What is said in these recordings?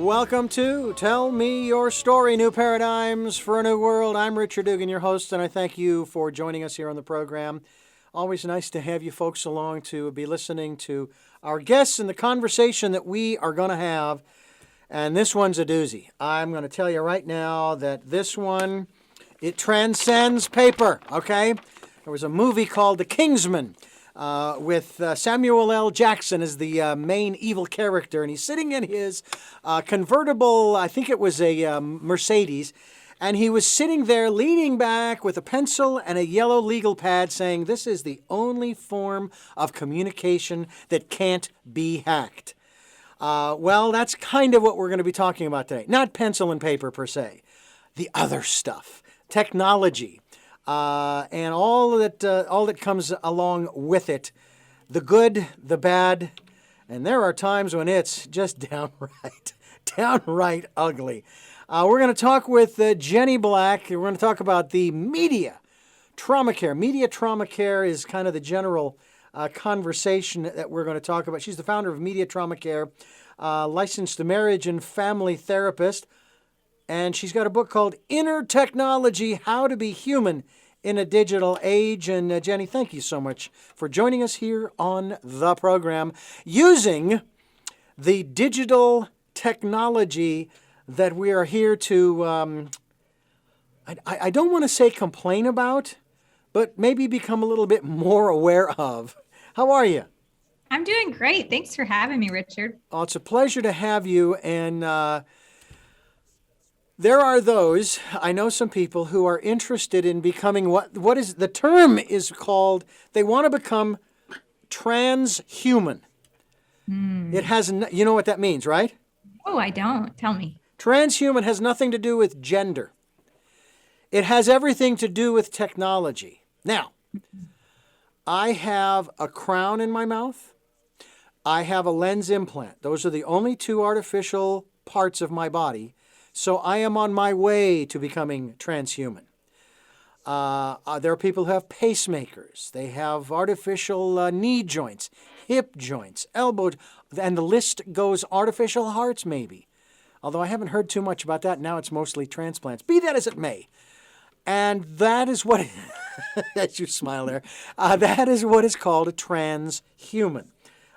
Welcome to Tell Me Your Story, New Paradigms for a New World. I'm Richard Dugan, your host, and I thank you for joining us here on the program. Always nice to have you folks along to be listening to our guests and the conversation that we are going to have. And this one's a doozy. I'm going to tell you right now that this one, it transcends paper, okay? There was a movie called The Kingsman with Samuel L. Jackson as the main evil character, and he's sitting in his convertible, I think it was a Mercedes, and he was sitting there leaning back with a pencil and a yellow legal pad saying, "This is the only form of communication that can't be hacked." Well, that's kind of what we're going to be talking about today. Not pencil and paper per se. The other stuff, technology, and all that comes along with it, the good, the bad, and there are times when it's just downright ugly. We're going to talk with Jenny Black. We're going to talk about the media trauma care. Media trauma care is kind of the general conversation that we're going to talk about. She's the founder of Media Trauma Care, licensed marriage and family therapist, and she's got a book called Inner Technology: How to Be Human in a Digital Age. And Jenny, thank you so much for joining us here on the program using the digital technology that we are here to, I don't want to say complain about, but maybe become a little bit more aware of. How are you? I'm doing great. Thanks for having me, Richard. Oh, it's a pleasure to have you. And there are those, I know some people who are interested in becoming what is the term is called, they want to become transhuman. It has, you know what that means, right? Oh, I don't. Tell me. Transhuman has nothing to do with gender. It has everything to do with technology. Now, I have a crown in my mouth. I have a lens implant. Those are the only two artificial parts of my body. So I am on my way to becoming transhuman. There are people who have pacemakers. They have artificial knee joints, hip joints, elbow, and the list goes, artificial hearts maybe. Although I haven't heard too much about that. Now it's mostly transplants. Be that as it may. And that is what, as you smile there, that is what is called a transhuman.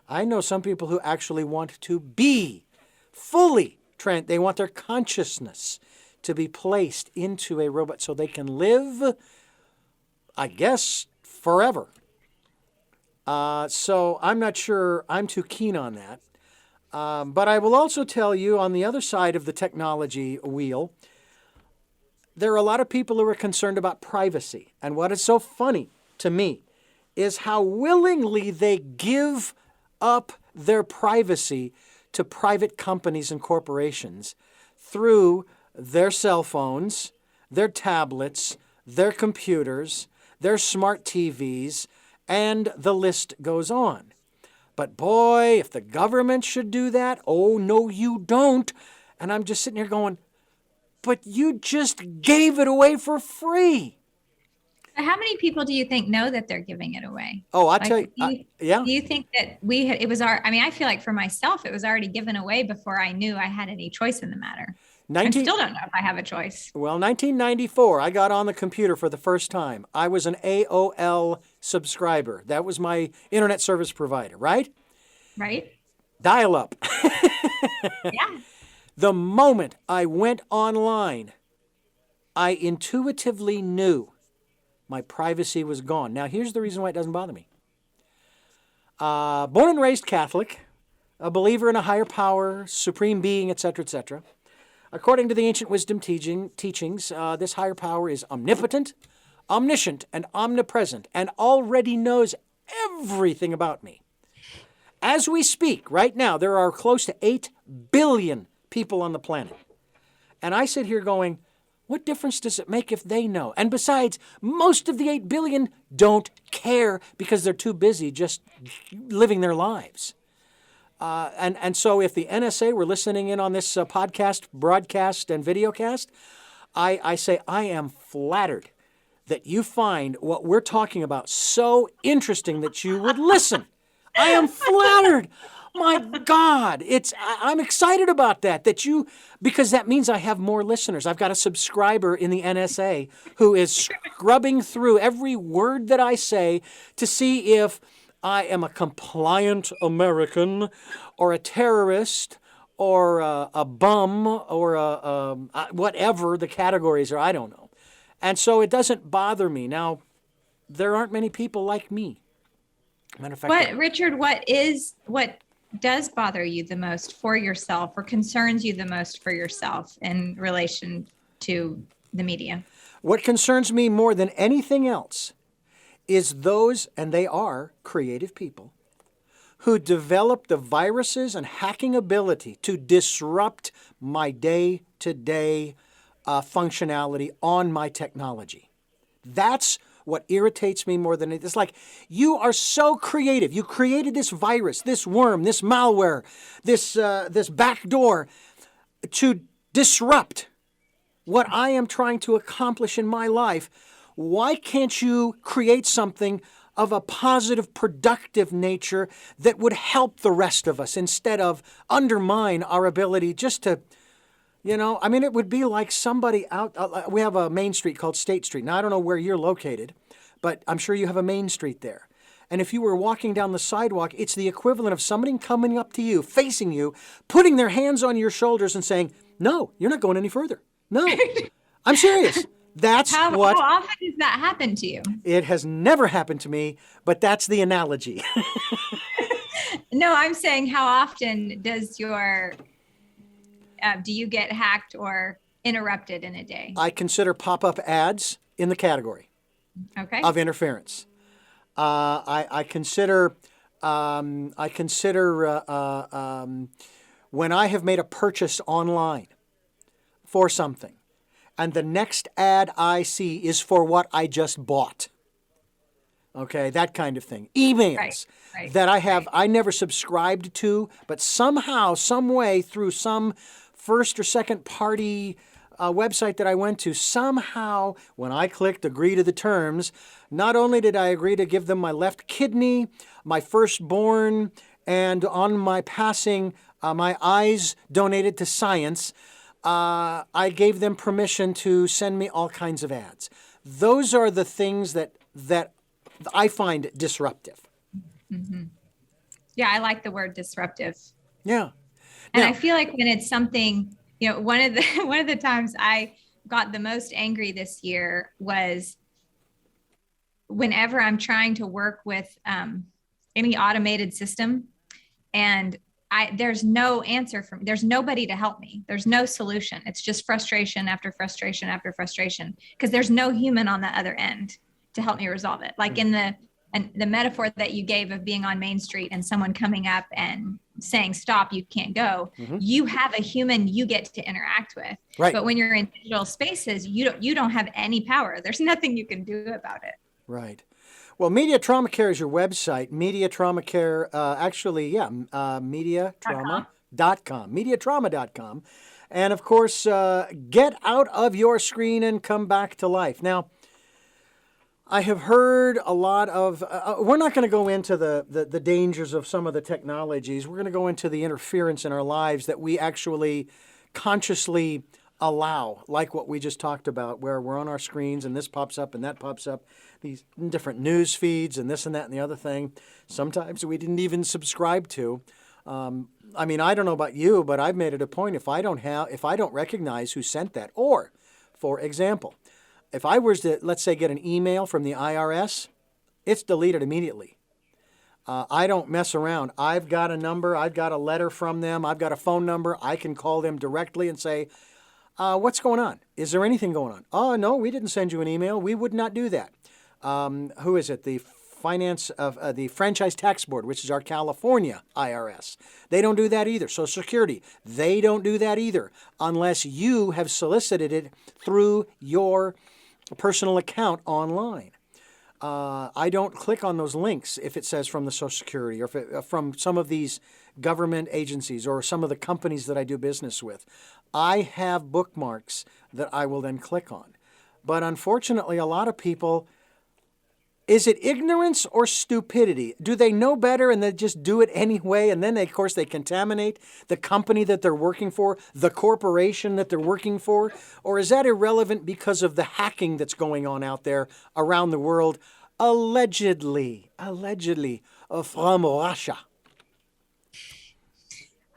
I know some people who actually want to be fully they want their consciousness to be placed into a robot so they can live, I guess, forever. So I'm not sure I'm too keen on that. But I will also tell you, on the other side of the technology wheel, there are a lot of people who are concerned about privacy. And what is so funny to me is how willingly they give up their privacy to private companies and corporations through their cell phones, their tablets, their computers, their smart TVs, and the list goes on. But boy, if the government should do that, oh, no, you don't. And I'm just sitting here going, but you just gave it away for free. How many people do you think know that they're giving it away? Oh, I'll tell you, yeah. Do you think that I feel like for myself, it was already given away before I knew I had any choice in the matter. I still don't know if I have a choice. Well, 1994, I got on the computer for the first time. I was an AOL subscriber. That was my internet service provider, right? Right. Dial up. Yeah. The moment I went online, I intuitively knew my privacy was gone. Now, here's the reason why it doesn't bother me. Born and raised Catholic, a believer in a higher power, supreme being, etc., etc. According to the ancient wisdom teachings, this higher power is omnipotent, omniscient, and omnipresent, and already knows everything about me. As we speak, right now, there are close to 8 billion people on the planet. And I sit here going, what difference does it make if they know? And besides, most of the 8 billion don't care because they're too busy just living their lives. And so if the NSA were listening in on this podcast, broadcast, and videocast, I say I am flattered that you find what we're talking about so interesting that you would listen. I am flattered. My God, I'm excited about that because that means I have more listeners. I've got a subscriber in the NSA who is scrubbing through every word that I say to see if I am a compliant American or a terrorist or a bum or whatever the categories are. I don't know. And so it doesn't bother me. Now, there aren't many people like me. Matter of fact, Richard, what does bother you the most for yourself or concerns you the most for yourself in relation to the media? What concerns me more than anything else is those, and they are creative people, who develop the viruses and hacking ability to disrupt my day-to-day functionality on my technology. That's what irritates me more than anything. It's like, you are so creative. You created this virus, this worm, this malware, this backdoor to disrupt what I am trying to accomplish in my life. Why can't you create something of a positive, productive nature that would help the rest of us instead of undermine our ability just to, it would be like somebody out. We have a main street called State Street. Now, I don't know where you're located, but I'm sure you have a main street there. And if you were walking down the sidewalk, it's the equivalent of somebody coming up to you, facing you, putting their hands on your shoulders and saying, "No, you're not going any further. No, I'm serious." That's how often does that happen to you? It has never happened to me, but that's the analogy. No, I'm saying how often does do you get hacked or interrupted in a day? I consider pop-up ads in the category of interference. I consider when I have made a purchase online for something, and the next ad I see is for what I just bought. Okay, that kind of thing. Emails that I never subscribed to, but somehow, some way, through some first or second party website that I went to, somehow, when I clicked agree to the terms, not only did I agree to give them my left kidney, my firstborn, and on my passing, my eyes donated to science, I gave them permission to send me all kinds of ads. Those are the things that I find disruptive. Mm-hmm. Yeah, I like the word disruptive. Yeah. And I feel like when it's something, one of the times I got the most angry this year was whenever I'm trying to work with any automated system, and there's no answer there's nobody to help me. There's no solution. It's just frustration after frustration after frustration, because there's no human on the other end to help me resolve it. Like in the metaphor that you gave of being on Main Street and someone coming up and saying, "Stop, you can't go." Mm-hmm. You have a human you get to interact with. Right. But when you're in digital spaces, you don't have any power. There's nothing you can do about it. Right. Well, Media Trauma Care is your website. Media Trauma Care, mediatrauma.com. Mediatrauma.com. And of course, get out of your screen and come back to life. Now, I have heard a lot of, we're not going to go into the dangers of some of the technologies. We're going to go into the interference in our lives that we actually consciously allow, like what we just talked about, where we're on our screens and this pops up and that pops up, these different news feeds and this and that and the other thing. Sometimes we didn't even subscribe to. I don't know about you, but I've made it a point if I don't recognize who sent that, or, for example, if I was to, let's say, get an email from the IRS, it's deleted immediately. I don't mess around. I've got a number. I've got a letter from them. I've got a phone number. I can call them directly and say, what's going on? Is there anything going on? Oh, no, we didn't send you an email. We would not do that. Who is it? The the Franchise Tax Board, which is our California IRS. They don't do that either. Social Security, they don't do that either, unless you have solicited it through your personal account online. I don't click on those links if it says from the Social Security or from some of these government agencies or some of the companies that I do business with. I have bookmarks that I will then click on. But unfortunately, a lot of people Is it ignorance or stupidity? Do they know better and they just do it anyway? And then, of course, they contaminate the company that they're working for, the corporation that they're working for? Or is that irrelevant because of the hacking that's going on out there around the world, allegedly from Russia?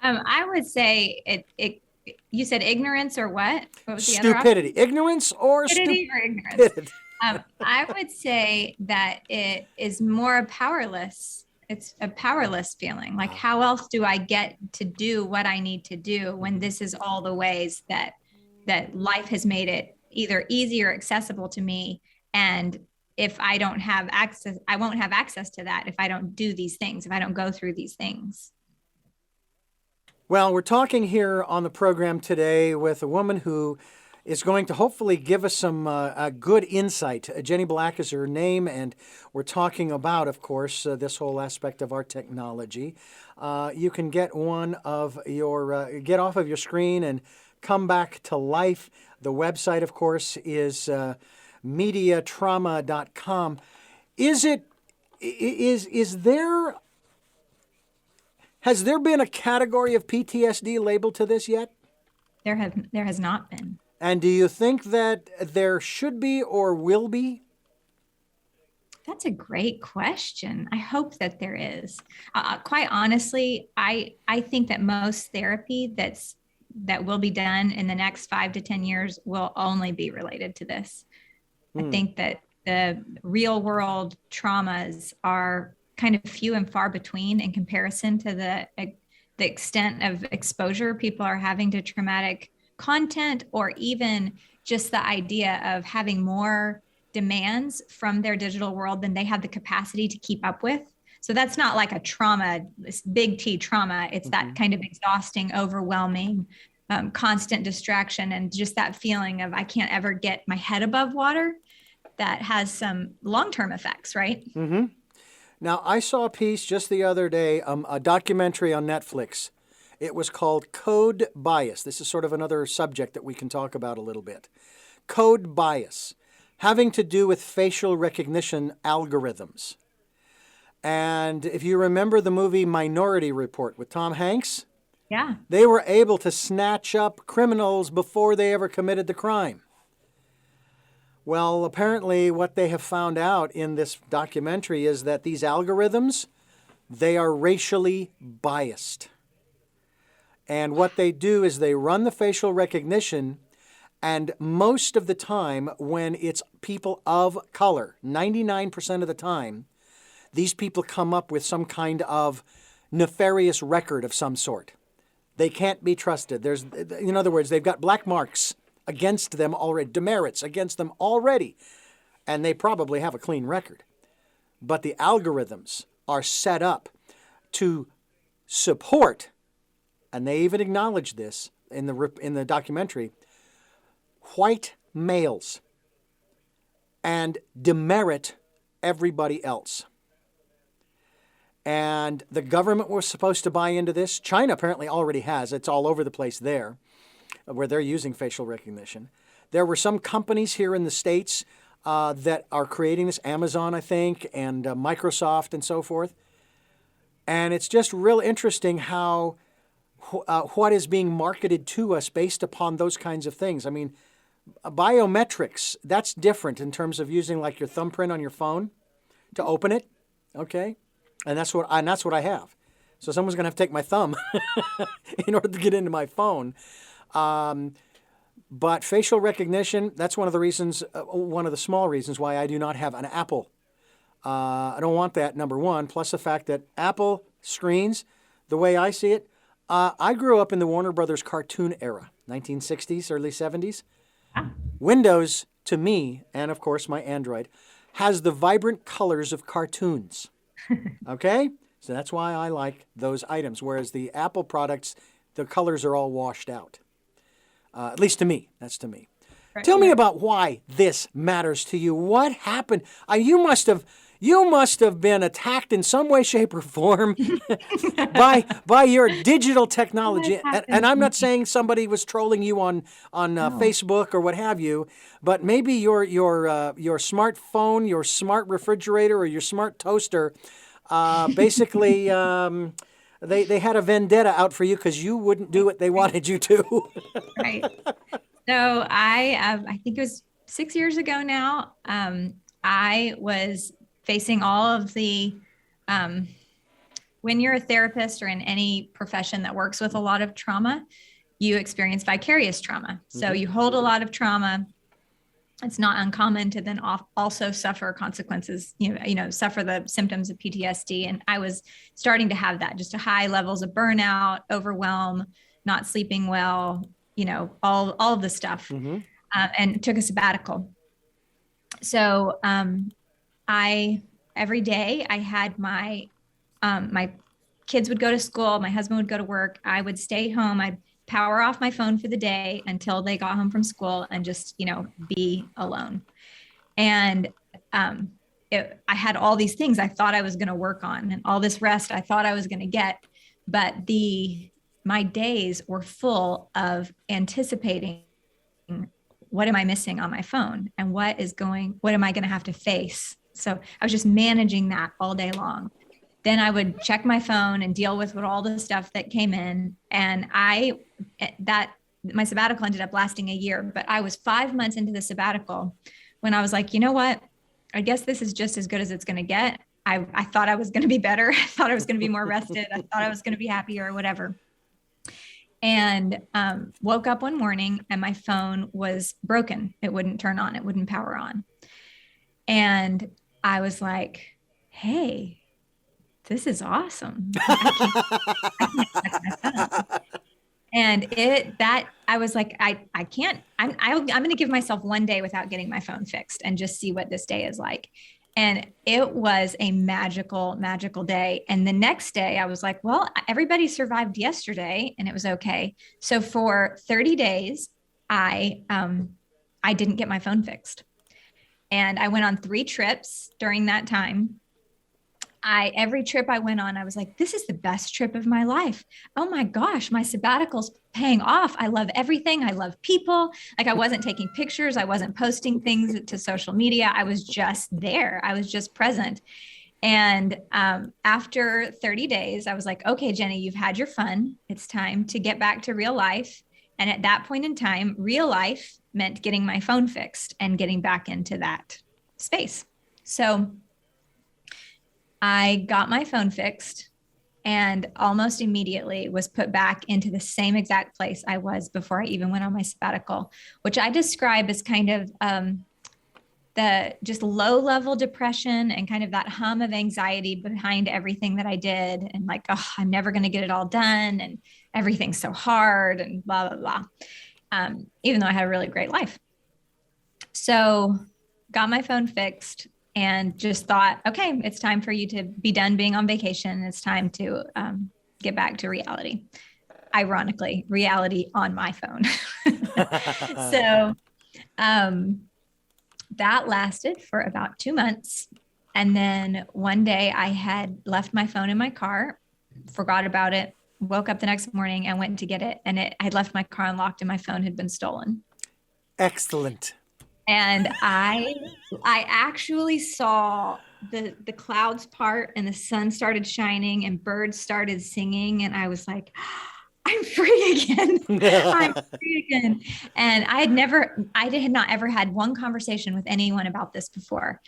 I would say it. You said ignorance or what? What was the other option? Stupidity. Ignorance or Stupidity or ignorance? stupidity? I would say that it is more powerless. It's a powerless feeling. Like, how else do I get to do what I need to do when this is all the ways that life has made it either easy or accessible to me? And if I don't have access, I won't have access to that if I don't do these things, if I don't go through these things. Well, we're talking here on the program today with a woman who is going to hopefully give us some good insight. Jenny Black is her name, and we're talking about, of course, this whole aspect of our technology. You can get one of your, get off of your screen and come back to life. The website, of course, is mediatrauma.com. Has there been a category of PTSD labeled to this yet? There has not been. And do you think that there should be or will be? That's a great question. I hope that there is. Quite honestly, I think that most therapy that will be done in the next 5 to 10 years will only be related to this. I think that the real world traumas are kind of few and far between in comparison to the extent of exposure people are having to traumatic content, or even just the idea of having more demands from their digital world than they have the capacity to keep up with. So that's not like a trauma, this big T trauma. It's that kind of exhausting, overwhelming, constant distraction, and just that feeling of I can't ever get my head above water. That has some long-term effects, right? Mm-hmm. Now, I saw a piece just the other day, a documentary on Netflix. It was called Code Bias. This is sort of another subject that we can talk about a little bit. Code bias, having to do with facial recognition algorithms. And if you remember the movie Minority Report with Tom Hanks, yeah, they were able to snatch up criminals before they ever committed the crime. Well, apparently what they have found out in this documentary is that these algorithms, they are racially biased. And what they do is they run the facial recognition, and most of the time when it's people of color, 99% of the time, these people come up with some kind of nefarious record of some sort. They can't be trusted. In other words, they've got black marks against them already, demerits against them already, and they probably have a clean record. But the algorithms are set up to support, and they even acknowledge this in the documentary, white males, and demerit everybody else. And the government was supposed to buy into this. China apparently already has. It's all over the place there, where they're using facial recognition. There were some companies here in the States that are creating this, Amazon, I think, and Microsoft and so forth. And it's just real interesting how what is being marketed to us based upon those kinds of things. I mean, biometrics, that's different in terms of using like your thumbprint on your phone to open it, okay? And that's what I have. So someone's going to have to take my thumb in order to get into my phone. But facial recognition, that's one of the reasons, one of the small reasons why I do not have an Apple. I don't want that, number one, plus the fact that Apple screens, the way I see it, I grew up in the Warner Brothers cartoon era, 1960s, early 70s. Windows, to me, and of course my Android, has the vibrant colors of cartoons. Okay? So that's why I like those items, whereas the Apple products, the colors are all washed out. At least to me. That's to me. Right. Tell me about why this matters to you. What happened? You must have You must have been attacked in some way, shape, or form by your digital technology. And I'm not saying somebody was trolling you on Facebook or what have you, but maybe your smartphone, your smart refrigerator, or your smart toaster, basically. They had a vendetta out for you because you wouldn't do what they wanted you to. Right. So I think it was 6 years ago now. I was facing all of the, when you're a therapist or in any profession that works with a lot of trauma, you experience vicarious trauma. So you hold a lot of trauma. It's not uncommon to then also suffer consequences, suffer the symptoms of PTSD. And I was starting to have that, just high levels of burnout, overwhelm, not sleeping well, all of the stuff, and took a sabbatical. So every day I had my kids would go to school, my husband would go to work, I would stay home, I'd power off my phone for the day until they got home from school and just, be alone. And I had all these things I thought I was going to work on and all this rest I thought I was going to get, but my days were full of anticipating, what am I missing on my phone and what am I going to have to face? So I was just managing that all day long. Then I would check my phone and deal with all the stuff that came in. And my sabbatical ended up lasting a year, but I was 5 months into the sabbatical when I was like, you know what? I guess this is just as good as it's going to get. I thought I was going to be better. I thought I was going to be more rested. I thought I was going to be happier or whatever. And woke up one morning and my phone was broken. It wouldn't turn on. It wouldn't power on. And I was like, hey, this is awesome. And I was like, I can't, I'm going to give myself one day without getting my phone fixed and just see what this day is like. And it was a magical, magical day. And the next day I was like, well, everybody survived yesterday and it was okay. So for 30 days, I didn't get my phone fixed. And I went on 3 trips during that time. Every trip I went on, I was like, this is the best trip of my life. Oh my gosh, my sabbatical's paying off. I love everything. I love people. Like I wasn't taking pictures. I wasn't posting things to social media. I was just there. I was just present. And after 30 days, I was like, okay, Jenny, you've had your fun. It's time to get back to real life. And at that point in time, real life meant getting my phone fixed and getting back into that space. So I got my phone fixed and almost immediately was put back into the same exact place I was before I even went on my sabbatical, which I describe as kind of the just low level depression and kind of that hum of anxiety behind everything that I did. And like, oh, I'm never going to get it all done. And everything's so hard and blah, blah, blah. Even though I had a really great life. So got my phone fixed and just thought, okay, it's time for you to be done being on vacation. It's time to get back to reality. Ironically, reality on my phone. So that lasted for about 2 months. And then one day I had left my phone in my car, forgot about it, woke up the next morning and went to get it. And I'd left my car unlocked and my phone had been stolen. Excellent. And I actually saw the clouds part and the sun started shining and birds started singing. And I was like, I'm free again. I'm free again. And I had not ever had one conversation with anyone about this before.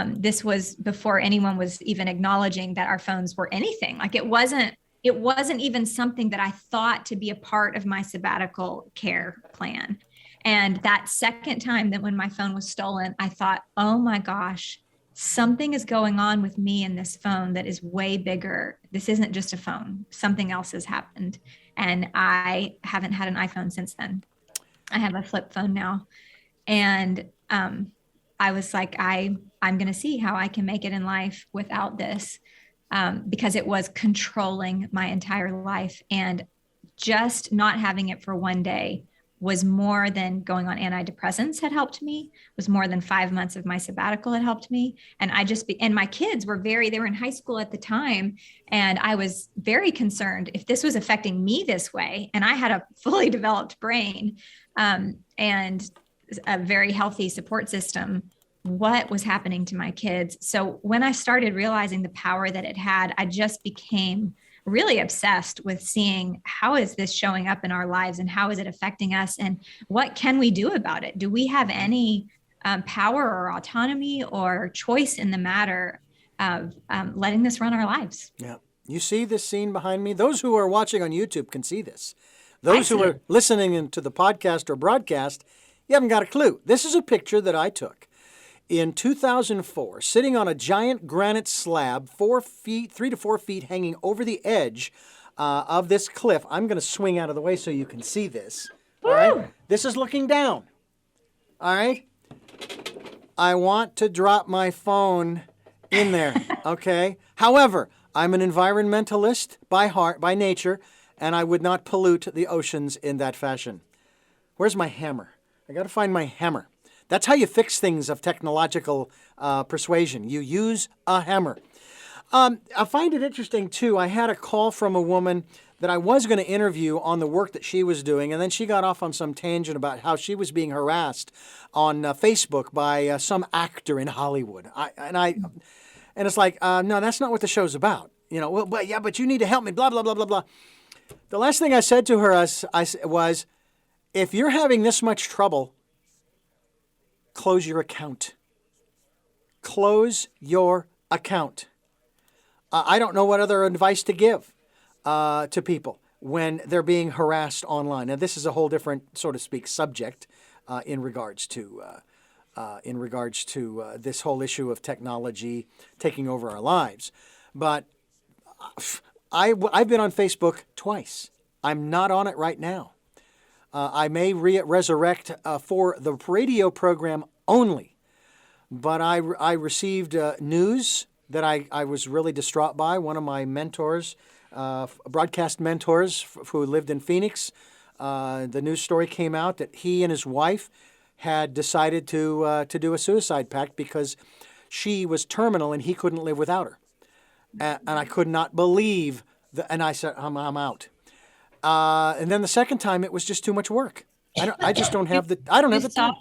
This was before anyone was even acknowledging that our phones were anything. Like it wasn't even something that I thought to be a part of my sabbatical care plan. And that second time that when my phone was stolen, I thought, oh my gosh, something is going on with me and this phone that is way bigger. This isn't just a phone. Something else has happened. And I haven't had an iPhone since then. I have a flip phone now. And I was like, I'm going to see how I can make it in life without this, because it was controlling my entire life. And just not having it for one day was more than going on antidepressants had helped me, was more than 5 months of my sabbatical had helped me. And and my kids were they were in high school at the time. And I was very concerned if this was affecting me this way. And I had a fully developed brain and a very healthy support system. What was happening to my kids? So when I started realizing the power that it had, I just became really obsessed with seeing how is this showing up in our lives and how is it affecting us and what can we do about it? Do we have any power or autonomy or choice in the matter of letting this run our lives? Yeah. You see this scene behind me? Those who are watching on YouTube can see this. Those who are listening to the podcast or broadcast, you haven't got a clue. This is a picture that I took in 2004, sitting on a giant granite slab, 3 to 4 feet hanging over the edge of this cliff. I'm going to swing out of the way so you can see this. All right. This is looking down. All right. I want to drop my phone in there. Okay. However, I'm an environmentalist by heart, by nature, and I would not pollute the oceans in that fashion. Where's my hammer? I got to find my hammer. That's how you fix things of technological persuasion. You use a hammer. I find it interesting, too. I had a call from a woman that I was going to interview on the work that she was doing, and then she got off on some tangent about how she was being harassed on Facebook by some actor in Hollywood. And it's like, no, that's not what the show's about. Well, but you need to help me, blah, blah, blah, blah, blah. The last thing I said to her was, if you're having this much trouble, close your account. Close your account. I don't know what other advice to give to people when they're being harassed online. Now, this is a whole different, so to speak, subject in regards to this whole issue of technology taking over our lives. But I've been on Facebook twice. I'm not on it right now. I may resurrect for the radio program only, but I received news that I was really distraught by. One of my mentors, broadcast mentors who lived in Phoenix, the news story came out that he and his wife had decided to do a suicide pact because she was terminal and he couldn't live without her. And I could not believe and I said, I'm out. And then the second time, it was just too much work. I just don't have the. I don't have the time.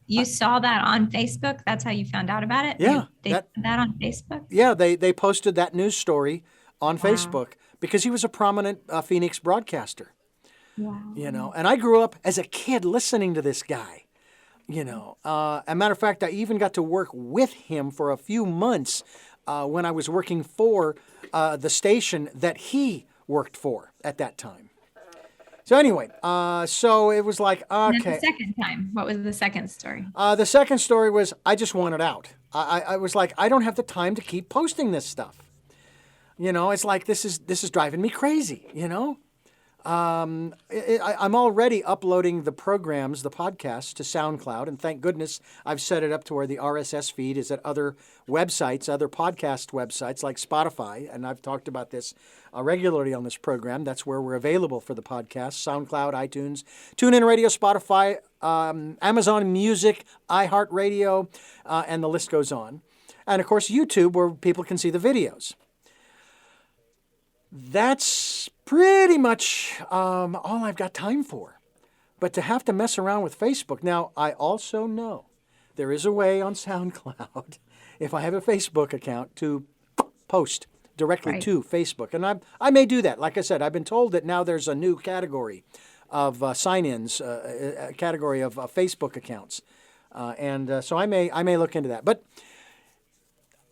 You saw that on Facebook. That's how you found out about it. Yeah, they put that on Facebook. Yeah, they posted that news story on Facebook because he was a prominent Phoenix broadcaster. Wow. And I grew up as a kid listening to this guy. As a matter of fact, I even got to work with him for a few months when I was working for the station that he worked for at that time. So anyway, so it was like, okay. And the second time, what was the second story? The second story was I just wanted out. I was like, I don't have the time to keep posting this stuff. It's like this is driving me crazy. I'm already uploading the programs, the podcasts, to SoundCloud, and thank goodness I've set it up to where the RSS feed is at other websites, other podcast websites like Spotify, and I've talked about this regularly on this program. That's where we're available for the podcast: SoundCloud, iTunes, TuneIn Radio, Spotify, Amazon Music, iHeartRadio, and the list goes on. And of course, YouTube, where people can see the videos. That's pretty much all I've got time for. But to have to mess around with Facebook. Now, I also know there is a way on SoundCloud, if I have a Facebook account, to post directly to Facebook. And I may do that. Like I said, I've been told that now there's a new category of sign-ins, a category of Facebook accounts. So I may look into that. But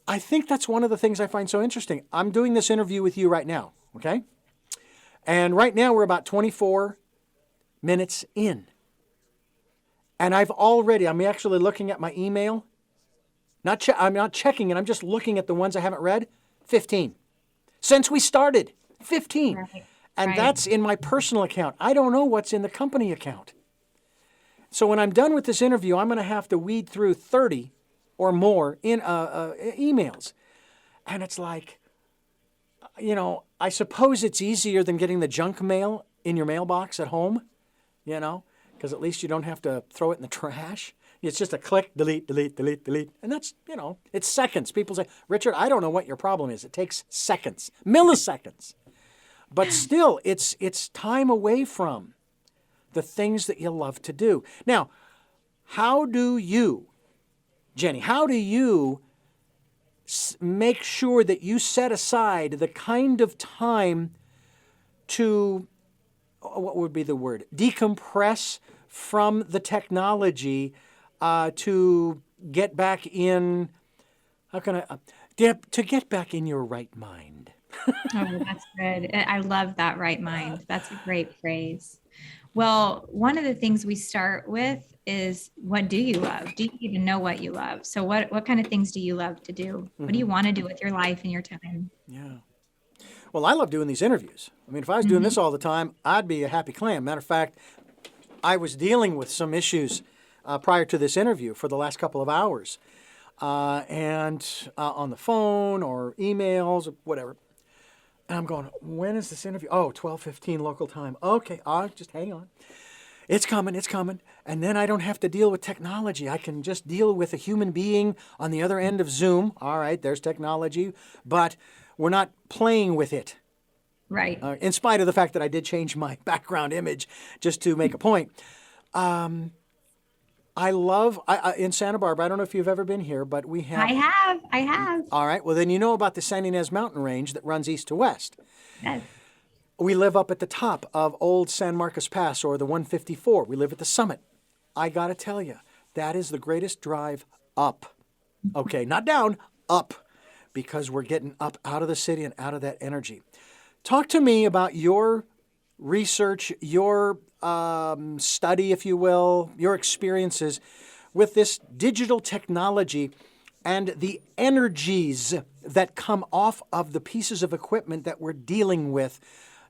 I think that's one of the things I find so interesting. I'm doing this interview with you right now, okay? And right now we're about 24 minutes in. And I'm actually looking at my email. I'm not checking it. I'm just looking at the ones I haven't read. 15. Since we started, 15. Right. And that's in my personal account. I don't know what's in the company account. So when I'm done with this interview, I'm going to have to weed through 30 or more in emails. And it's like, I suppose it's easier than getting the junk mail in your mailbox at home, because because at least you don't have to throw it in the trash. It's just a click, delete, delete, delete, delete. And that's, it's seconds. People say, Richard, I don't know what your problem is. It takes seconds, milliseconds. But still, it's time away from the things that you love to do. Now, how do you, Jenny, make sure that you set aside the kind of time to, what would be the word, decompress from the technology to get back in, to get back in your right mind? Oh, that's good. I love that, right mind. That's a great phrase. Well, one of the things we start with is, what do you love? Do you even know what you love? So what kind of things do you love to do? What do you want to do with your life and your time? Yeah. Well, I love doing these interviews. I mean, if I was doing this all the time, I'd be a happy clam. Matter of fact, I was dealing with some issues prior to this interview for the last couple of hours, and on the phone or emails or whatever. And I'm going, when is this interview? Oh, 12:15 local time. Okay, just hang on. It's coming, it's coming. And then I don't have to deal with technology. I can just deal with a human being on the other end of Zoom. All right, there's technology, but we're not playing with it. Right. In spite of the fact that I did change my background image just to make a point. I love, in Santa Barbara, I don't know if you've ever been here, but we have. I have. All right. Well, then you know about the San Ynez mountain range that runs east to west. Yes. We live up at the top of Old San Marcos Pass, or the 154. We live at the summit. I got to tell you, that is the greatest drive up. Okay, not down, up, because we're getting up out of the city and out of that energy. Talk to me about your research, your study, if you will, your experiences with this digital technology and the energies that come off of the pieces of equipment that we're dealing with.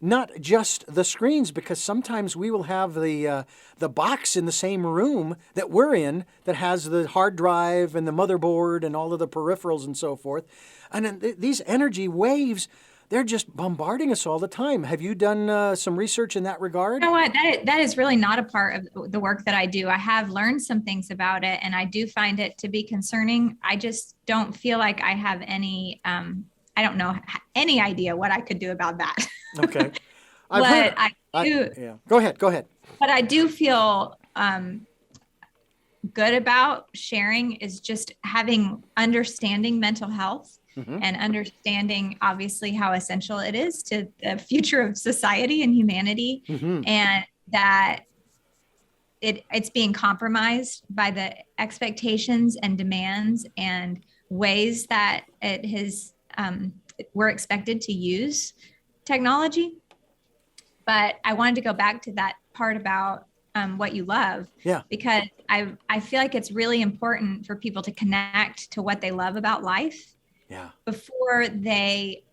Not just the screens, because sometimes we will have the box in the same room that we're in that has the hard drive and the motherboard and all of the peripherals and so forth. And then these energy waves, they're just bombarding us all the time. Have you done some research in that regard? You know what? That is really not a part of the work that I do. I have learned some things about it, and I do find it to be concerning. I just don't feel like I have any, I don't know, any idea what I could do about that. Okay. But I do. Yeah. Go ahead. But I do feel good about sharing is just understanding mental health. And understanding, obviously, how essential it is to the future of society and humanity, and that it's being compromised by the expectations and demands and ways that we're expected to use technology. But I wanted to go back to that part about what you love, because I feel like it's really important for people to connect to what they love about life. Before they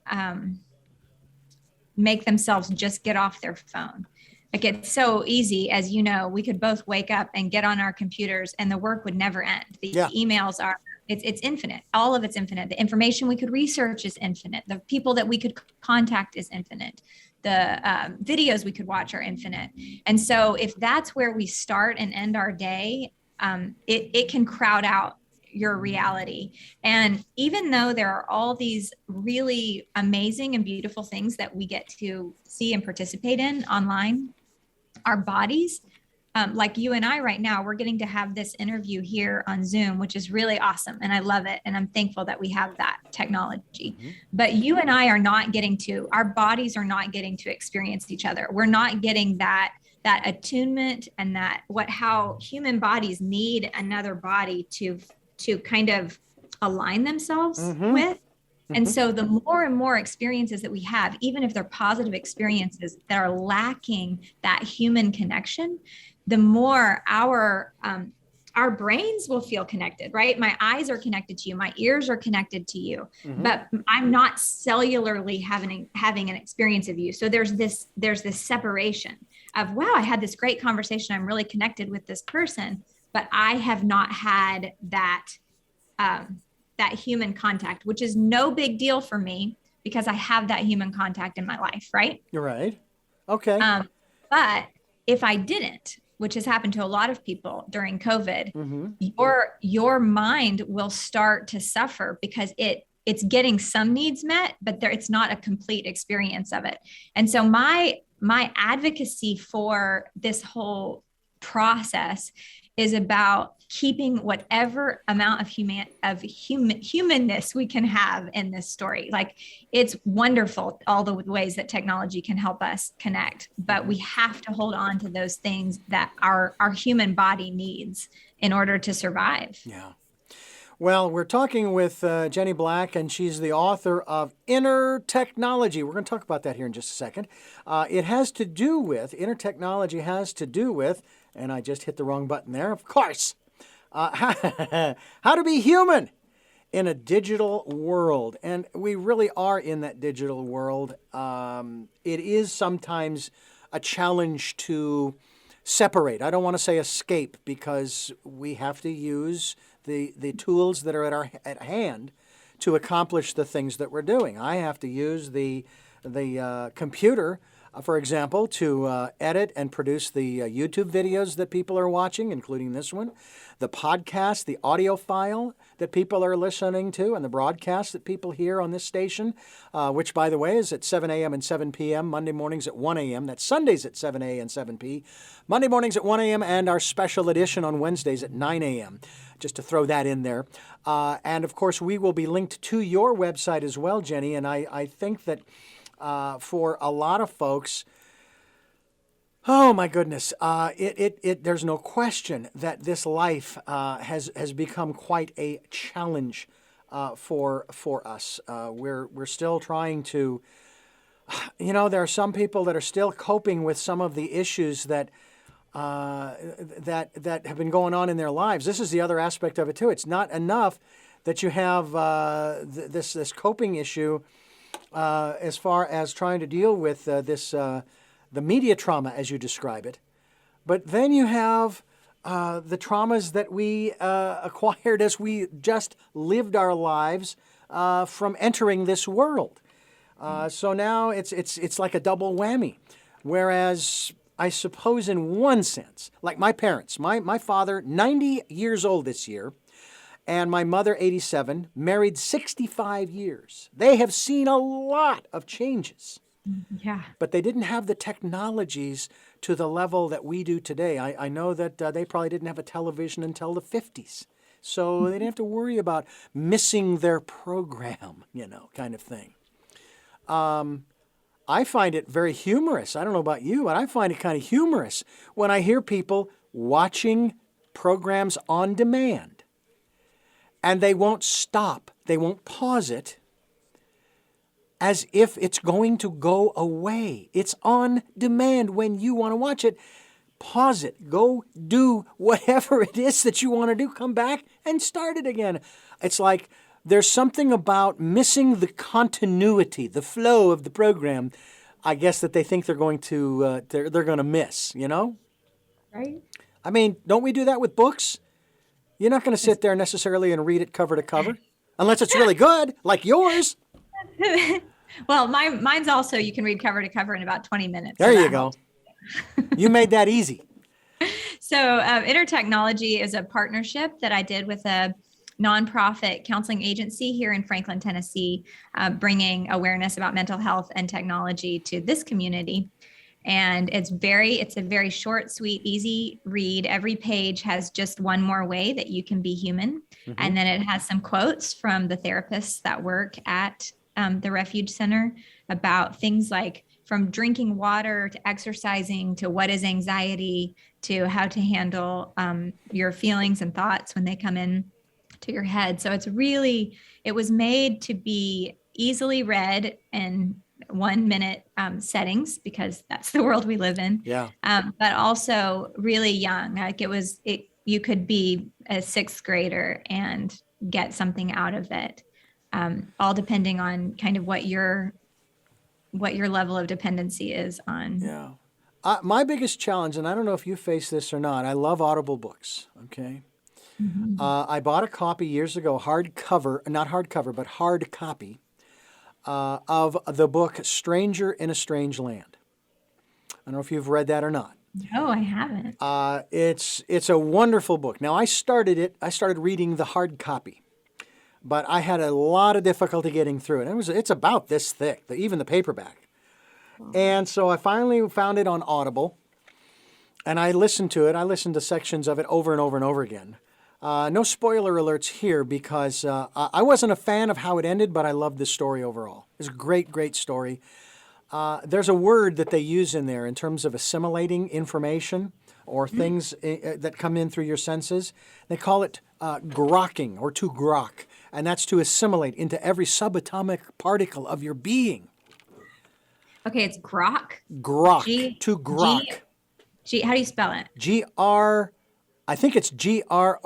make themselves just get off their phone. Like, it's so easy, as you know, we could both wake up and get on our computers and the work would never end. The emails it's infinite. All of it's infinite. The information we could research is infinite. The people that we could contact is infinite. The videos we could watch are infinite. And so if that's where we start and end our day, it can crowd out your reality. And even though there are all these really amazing and beautiful things that we get to see and participate in online, our bodies, like you and I right now, we're getting to have this interview here on Zoom, which is really awesome. And I love it. And I'm thankful that we have that technology. But you and I our bodies are not getting to experience each other. We're not getting that attunement and how human bodies need another body to kind of align themselves with. And so the more and more experiences that we have, even if they're positive experiences that are lacking that human connection, the more our brains will feel connected, right? My eyes are connected to you. My ears are connected to you, but I'm not cellularly having an experience of you. So there's this separation of, wow, I had this great conversation. I'm really connected with this person, but I have not had that human contact, which is no big deal for me because I have that human contact in my life, right? You're right. Okay. But if I didn't, which has happened to a lot of people during COVID, Mm-hmm. your mind will start to suffer because it's getting some needs met, but it's not a complete experience of it. And so my advocacy for this whole process is about keeping whatever amount of humanness we can have in this story. Like, it's wonderful, all the ways that technology can help us connect, but we have to hold on to those things that our human body needs in order to survive. Yeah. Well, we're talking with Jenny Black, and she's the author of Inner Technology. We're going to talk about that here in just a second. Inner Technology has to do with, and I just hit the wrong button there, of course, how to be human in a digital world. And we really are in that digital world. It is sometimes a challenge to separate. I don't want to say escape, because we have to use the tools that are at hand to accomplish the things that we're doing. I have to use the computer, for example, to edit and produce the YouTube videos that people are watching, including this one, the podcast, the audio file that people are listening to, and the broadcast that people hear on this station, which, by the way, is at 7 a.m. and 7 p.m., Monday mornings at 1 a.m. That's Sundays at 7 a.m. and 7 p.m., Monday mornings at 1 a.m., and our special edition on Wednesdays at 9 a.m., just to throw that in there. And, of course, we will be linked to your website as well, Jenny, and I think that for a lot of folks, oh my goodness, there's no question that this life has become quite a challenge for us. We're still trying to, there are some people that are still coping with some of the issues that have been going on in their lives. This is the other aspect of it too. It's not enough that you have this coping issue as far as trying to deal with the media trauma, as you describe it. But then you have the traumas that we acquired as we just lived our lives from entering this world. So now it's like a double whammy. Whereas I suppose in one sense, like my parents, my father, 90 years old this year, and my mother, 87, married 65 years. They have seen a lot of changes. Yeah. But they didn't have the technologies to the level that we do today. I know that they probably didn't have a television until the 50s. So they didn't have to worry about missing their program, kind of thing. I find it very humorous. I don't know about you, but I find it kind of humorous when I hear people watching programs on demand, and they won't stop, they won't pause it, as if it's going to go away. It's on demand. When you want to watch it, pause it, go do whatever it is that you want to do, come back and start it again. It's like there's something about missing the continuity, the flow of the program, I guess, that they think they're going to miss, Right. I mean, don't we do that with books? You're not going to sit there necessarily and read it cover to cover, unless it's really good, like yours. Well, mine's also, you can read cover to cover in about 20 minutes. There you go. You made that easy. So Inner Technology is a partnership that I did with a nonprofit counseling agency here in Franklin, Tennessee, bringing awareness about mental health and technology to this community. And it's a very short, sweet, easy read. Every page has just one more way that you can be human. Mm-hmm. And then it has some quotes from the therapists that work at the Refuge Center about things like from drinking water to exercising to what is anxiety to how to handle your feelings and thoughts when they come in to your head. So it was made to be easily read in 1 minute settings, because that's the world we live in. Yeah. But also really young. Like you could be a sixth grader and get something out of it. All depending on kind of what your level of dependency is on. Yeah. My biggest challenge, and I don't know if you face this or not, I love Audible books. Okay. Mm-hmm. I bought a copy years ago, hard copy, of the book Stranger in a Strange Land. I don't know if you've read that or not. No, I haven't. It's a wonderful book. Now, I started reading the hard copy, but I had a lot of difficulty getting through it. It's about this thick, even the paperback. And so I finally found it on Audible, and I listened to it. I listened to sections of it over and over and over again. No spoiler alerts here because I wasn't a fan of how it ended, but I loved the story overall. It's a great, great story. There's a word that they use in there in terms of assimilating information or things that come in through your senses. They call it grokking or to grok, and that's to assimilate into every subatomic particle of your being. Okay, it's grok. Grok, to grok. G. How do you spell it? I think it's GROK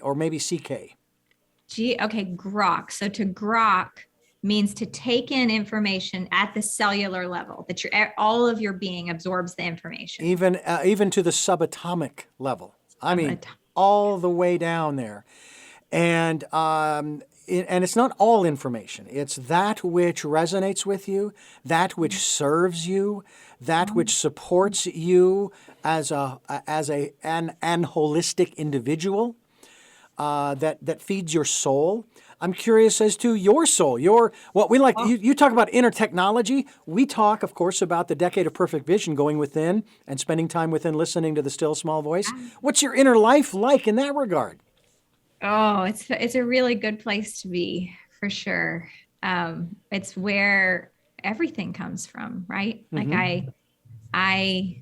or maybe CK. Okay, grok. So to grok means to take in information at the cellular level, that all of your being absorbs the information. Even to the subatomic level. I mean, all the way down there. And it's not all information. It's that which resonates with you, that which serves you, that which supports you as an holistic individual, that feeds your soul. I'm curious as to your soul, what we like. You talk about inner technology. We talk, of course, about the decade of perfect vision, going within and spending time within, listening to the still small voice. What's your inner life like in that regard? Oh, it's a really good place to be, for sure. It's where everything comes from, right? Mm-hmm. Like I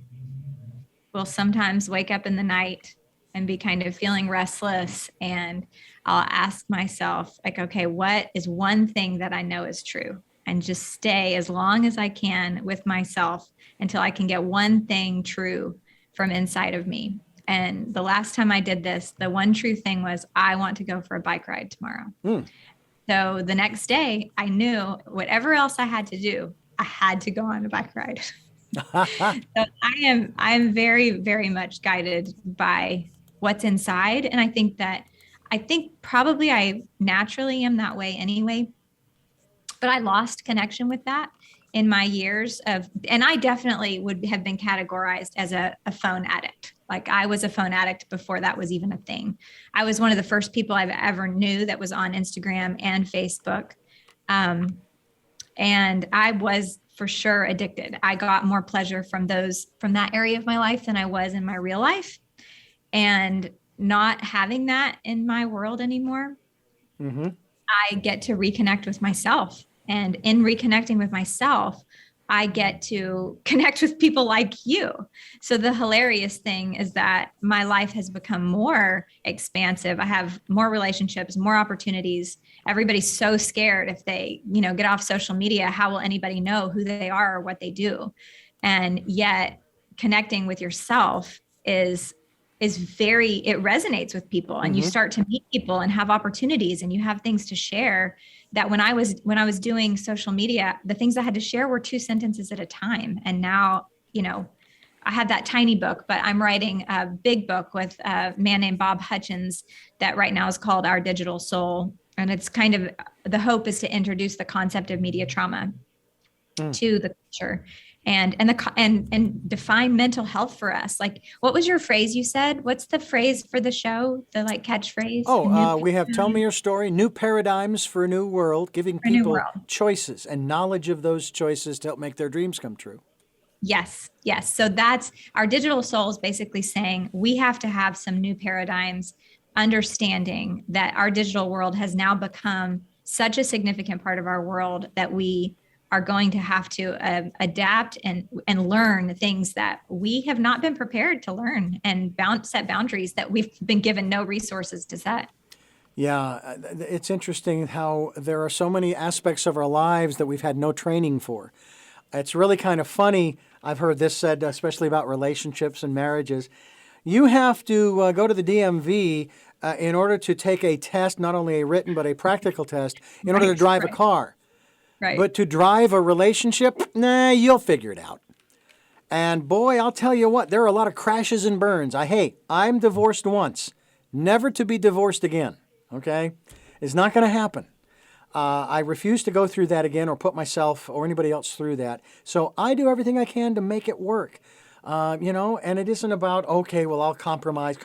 will sometimes wake up in the night and be kind of feeling restless, and I'll ask myself, like, okay, what is one thing that I know is true? And just stay as long as I can with myself until I can get one thing true from inside of me. And the last time I did this, the one true thing was, I want to go for a bike ride tomorrow. So the next day, I knew whatever else I had to do, I had to go on a bike ride. So I am very, very much guided by what's inside. And I think probably I naturally am that way anyway, but I lost connection with that in my years and I definitely would have been categorized as a phone addict. Like I was a phone addict before that was even a thing. I was one of the first people I've ever knew that was on Instagram and Facebook. And I was for sure addicted. I got more pleasure from that area of my life than I was in my real life. And not having that in my world anymore, I get to reconnect with myself. And in reconnecting with myself, I get to connect with people like you. So the hilarious thing is that my life has become more expansive. I have more relationships, more opportunities. Everybody's so scared if they, get off social media, how will anybody know who they are or what they do? And yet connecting with yourself is it resonates with people, and you start to meet people and have opportunities, and you have things to share that when I was doing social media, the things I had to share were 2 sentences at a time. And now, I have that tiny book, but I'm writing a big book with a man named Bob Hutchins that right now is called Our Digital Soul. And it's kind of, the hope is to introduce the concept of media trauma to the culture and define mental health for us. Like, what was your phrase you said? What's the phrase for the show? The catchphrase? We have Tell Me Your Story, New Paradigms for a New World, giving people choices and knowledge of those choices to help make their dreams come true. Yes. So that's Our Digital Soul is basically saying we have to have some new paradigms, understanding that our digital world has now become such a significant part of our world that we are going to have to adapt and learn things that we have not been prepared to learn, and set boundaries that we've been given no resources to set. Yeah, it's interesting how there are so many aspects of our lives that we've had no training for. It's really kind of funny. I've heard this said, especially about relationships and marriages. You have to go to the DMV in order to take a test, not only a written but a practical test, in order to drive a car. Right. But to drive a relationship, you'll figure it out. And boy, I'll tell you what, there are a lot of crashes and burns. I'm divorced once, never to be divorced again, okay? It's not going to happen. I refuse to go through that again or put myself or anybody else through that. So I do everything I can to make it work. And it isn't about, okay, well, I'll compromise.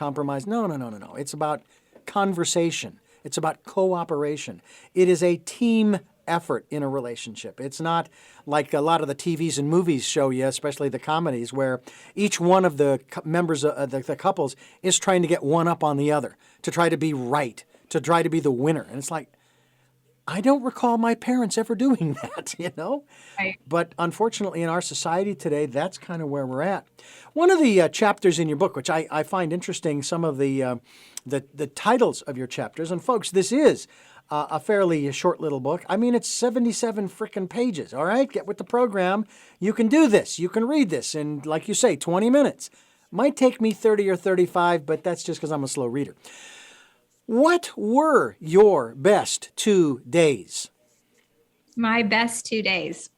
No, no, no, no, no. It's about conversation. It's about cooperation. It is a team effort in a relationship. It's not like a lot of the TVs and movies show you, especially the comedies, where each one of the members of the couples is trying to get one up on the other, to try to be right, to try to be the winner. And it's like, I don't recall my parents ever doing that, Right. But unfortunately, in our society today, that's kind of where we're at. One of the chapters in your book, which I find interesting, some of the titles of your chapters, and folks, this is a fairly short little book. I mean, it's 77 frickin' pages, all right? Get with the program. You can do this. You can read this in, like you say, 20 minutes. Might take me 30 or 35, but that's just because I'm a slow reader. What were your best 2 days? My best 2 days.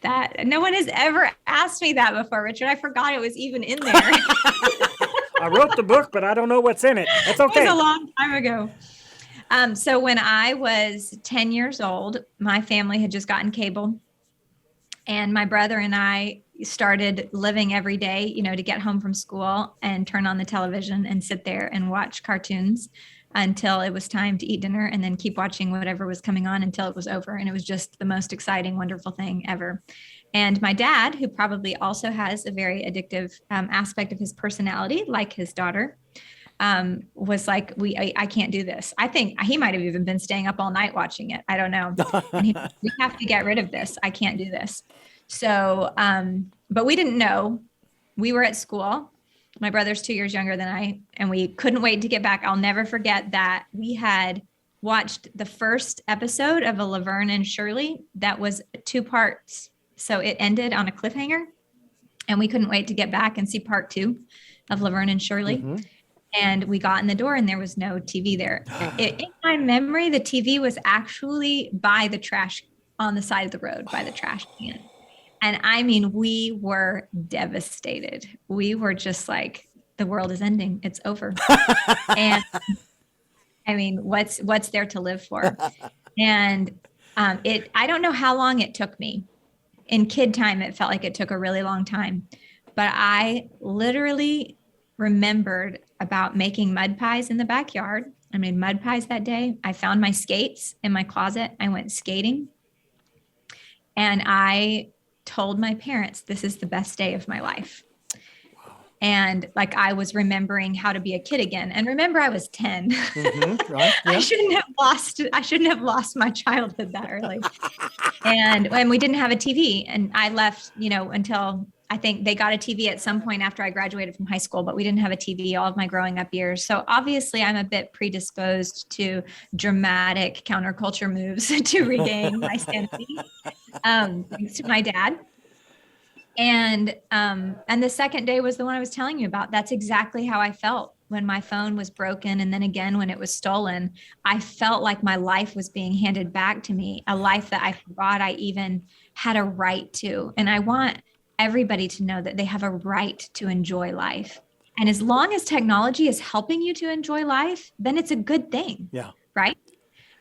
That no one has ever asked me that before, Richard. I forgot it was even in there. I wrote the book, but I don't know what's in it. That's okay. It was a long time ago. So when I was 10 years old, my family had just gotten cable, and my brother and I started living every day, to get home from school and turn on the television and sit there and watch cartoons until it was time to eat dinner, and then keep watching whatever was coming on until it was over. And it was just the most exciting, wonderful thing ever. And my dad, who probably also has a very addictive aspect of his personality, like his daughter, was like, I can't do this. I think he might have even been staying up all night watching it. I don't know. And we have to get rid of this. I can't do this. So, but we didn't know. We were at school. My brother's 2 years younger than I, and we couldn't wait to get back. I'll never forget that we had watched the first episode of a Laverne and Shirley that was 2 parts. So it ended on a cliffhanger, and we couldn't wait to get back and see part 2 of Laverne and Shirley. Mm-hmm. And we got in the door and there was no TV there. In my memory, the TV was actually by the trash, on the side of the road by the trash can. And I mean, we were devastated. We were just like, the world is ending. It's over. And I mean, what's there to live for? And I don't know how long it took me. In kid time, it felt like it took a really long time. But I literally remembered about making mud pies in the backyard. I made mud pies that day. I found my skates in my closet. I went skating. And I told my parents, this is the best day of my life. Wow. And like, I was remembering how to be a kid again. And remember, I was 10. Mm-hmm, right? Yeah. I shouldn't have lost my childhood that early. And we didn't have a TV, and I left, until I think they got a TV at some point after I graduated from high school, but we didn't have a TV all of my growing up years. So obviously I'm a bit predisposed to dramatic counterculture moves to regain my sanity, thanks to my dad. And the second day was the one I was telling you about. That's exactly how I felt when my phone was broken. And then again, when it was stolen, I felt like my life was being handed back to me, a life that I forgot I even had a right to. And I want everybody to know that they have a right to enjoy life. And as long as technology is helping you to enjoy life, then it's a good thing. Yeah. Right?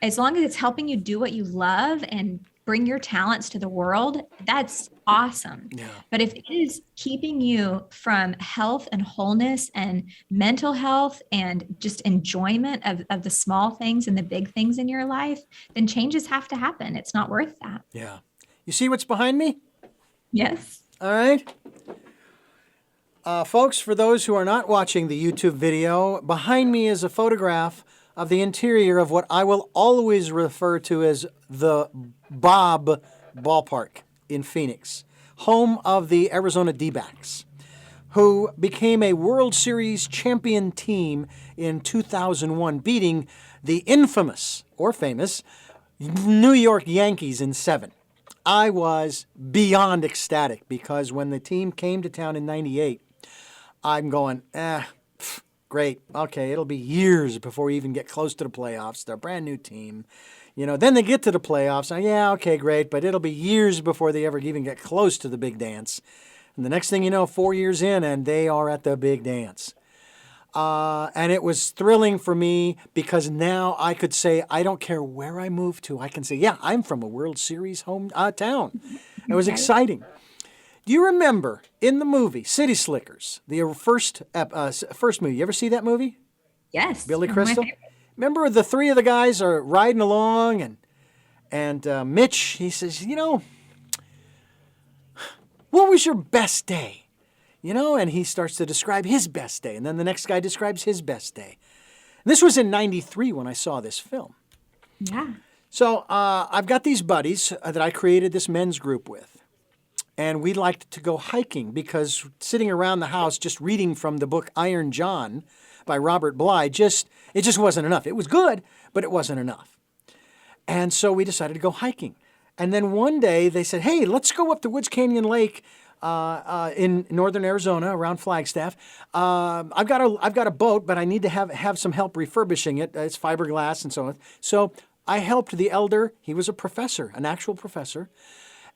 As long as it's helping you do what you love and bring your talents to the world, that's awesome. Yeah. But if it is keeping you from health and wholeness and mental health and just enjoyment of the small things and the big things in your life, then changes have to happen. It's not worth that. Yeah. You see what's behind me? Yes. All right. Folks, for those who are not watching the YouTube video, behind me is a photograph of the interior of what I will always refer to as the Bob Ballpark in Phoenix, home of the Arizona D-backs, who became a World Series champion team in 2001, beating the infamous, or famous, New York Yankees in 7. I was beyond ecstatic because when the team came to town in 98, I'm going, great. Okay, it'll be years before we even get close to the playoffs. They're a brand new team. Then they get to the playoffs. Yeah, okay, great. But it'll be years before they ever even get close to the big dance. And the next thing you know, 4 years in, and they are at the big dance. And it was thrilling for me because now I could say, I don't care where I move to. I can say, yeah, I'm from a World Series home town. It was exciting. Do you remember in the movie City Slickers, the first movie? You ever see that movie? Yes. Billy one of my Crystal? favorites. Remember the three of the guys are riding along, and Mitch, he says, what was your best day? And he starts to describe his best day, and then the next guy describes his best day. This was in '93 when I saw this film. Yeah. So I've got these buddies that I created this men's group with. And we liked to go hiking because sitting around the house just reading from the book Iron John by Robert Bly, it just wasn't enough. It was good, but it wasn't enough. And so we decided to go hiking. And then one day they said, hey, let's go up to Woods Canyon Lake in northern Arizona around Flagstaff. I've got a boat, but I need to have some help refurbishing it. It's fiberglass and so on. So I helped the elder. He was a professor, an actual professor.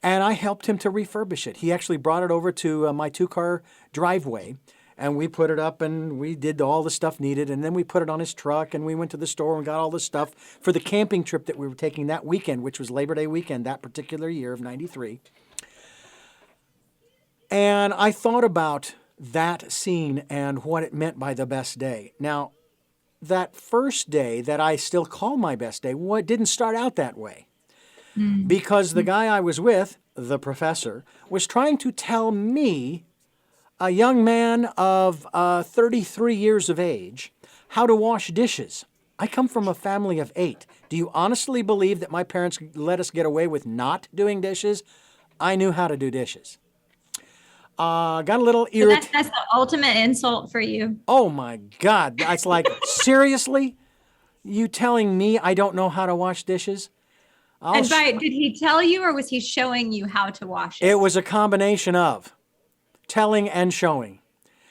And I helped him to refurbish it. He actually brought it over to my two-car driveway, and we put it up, and we did all the stuff needed, and then we put it on his truck, and we went to the store and got all the stuff for the camping trip that we were taking that weekend, which was Labor Day weekend that particular year of '93. And I thought about that scene and what it meant by the best day. Now, that first day that I still call my best day, didn't start out that way. Because the guy I was with, the professor, was trying to tell me, a young man of 33 years of age, how to wash dishes. I come from a family of 8. Do you honestly believe that my parents let us get away with not doing dishes? I knew how to do dishes. Got a little irritated. That's the ultimate insult for you. Oh my God. It's like, seriously? You telling me I don't know how to wash dishes? Did he tell you, or was he showing you how to wash it? It was a combination of telling and showing.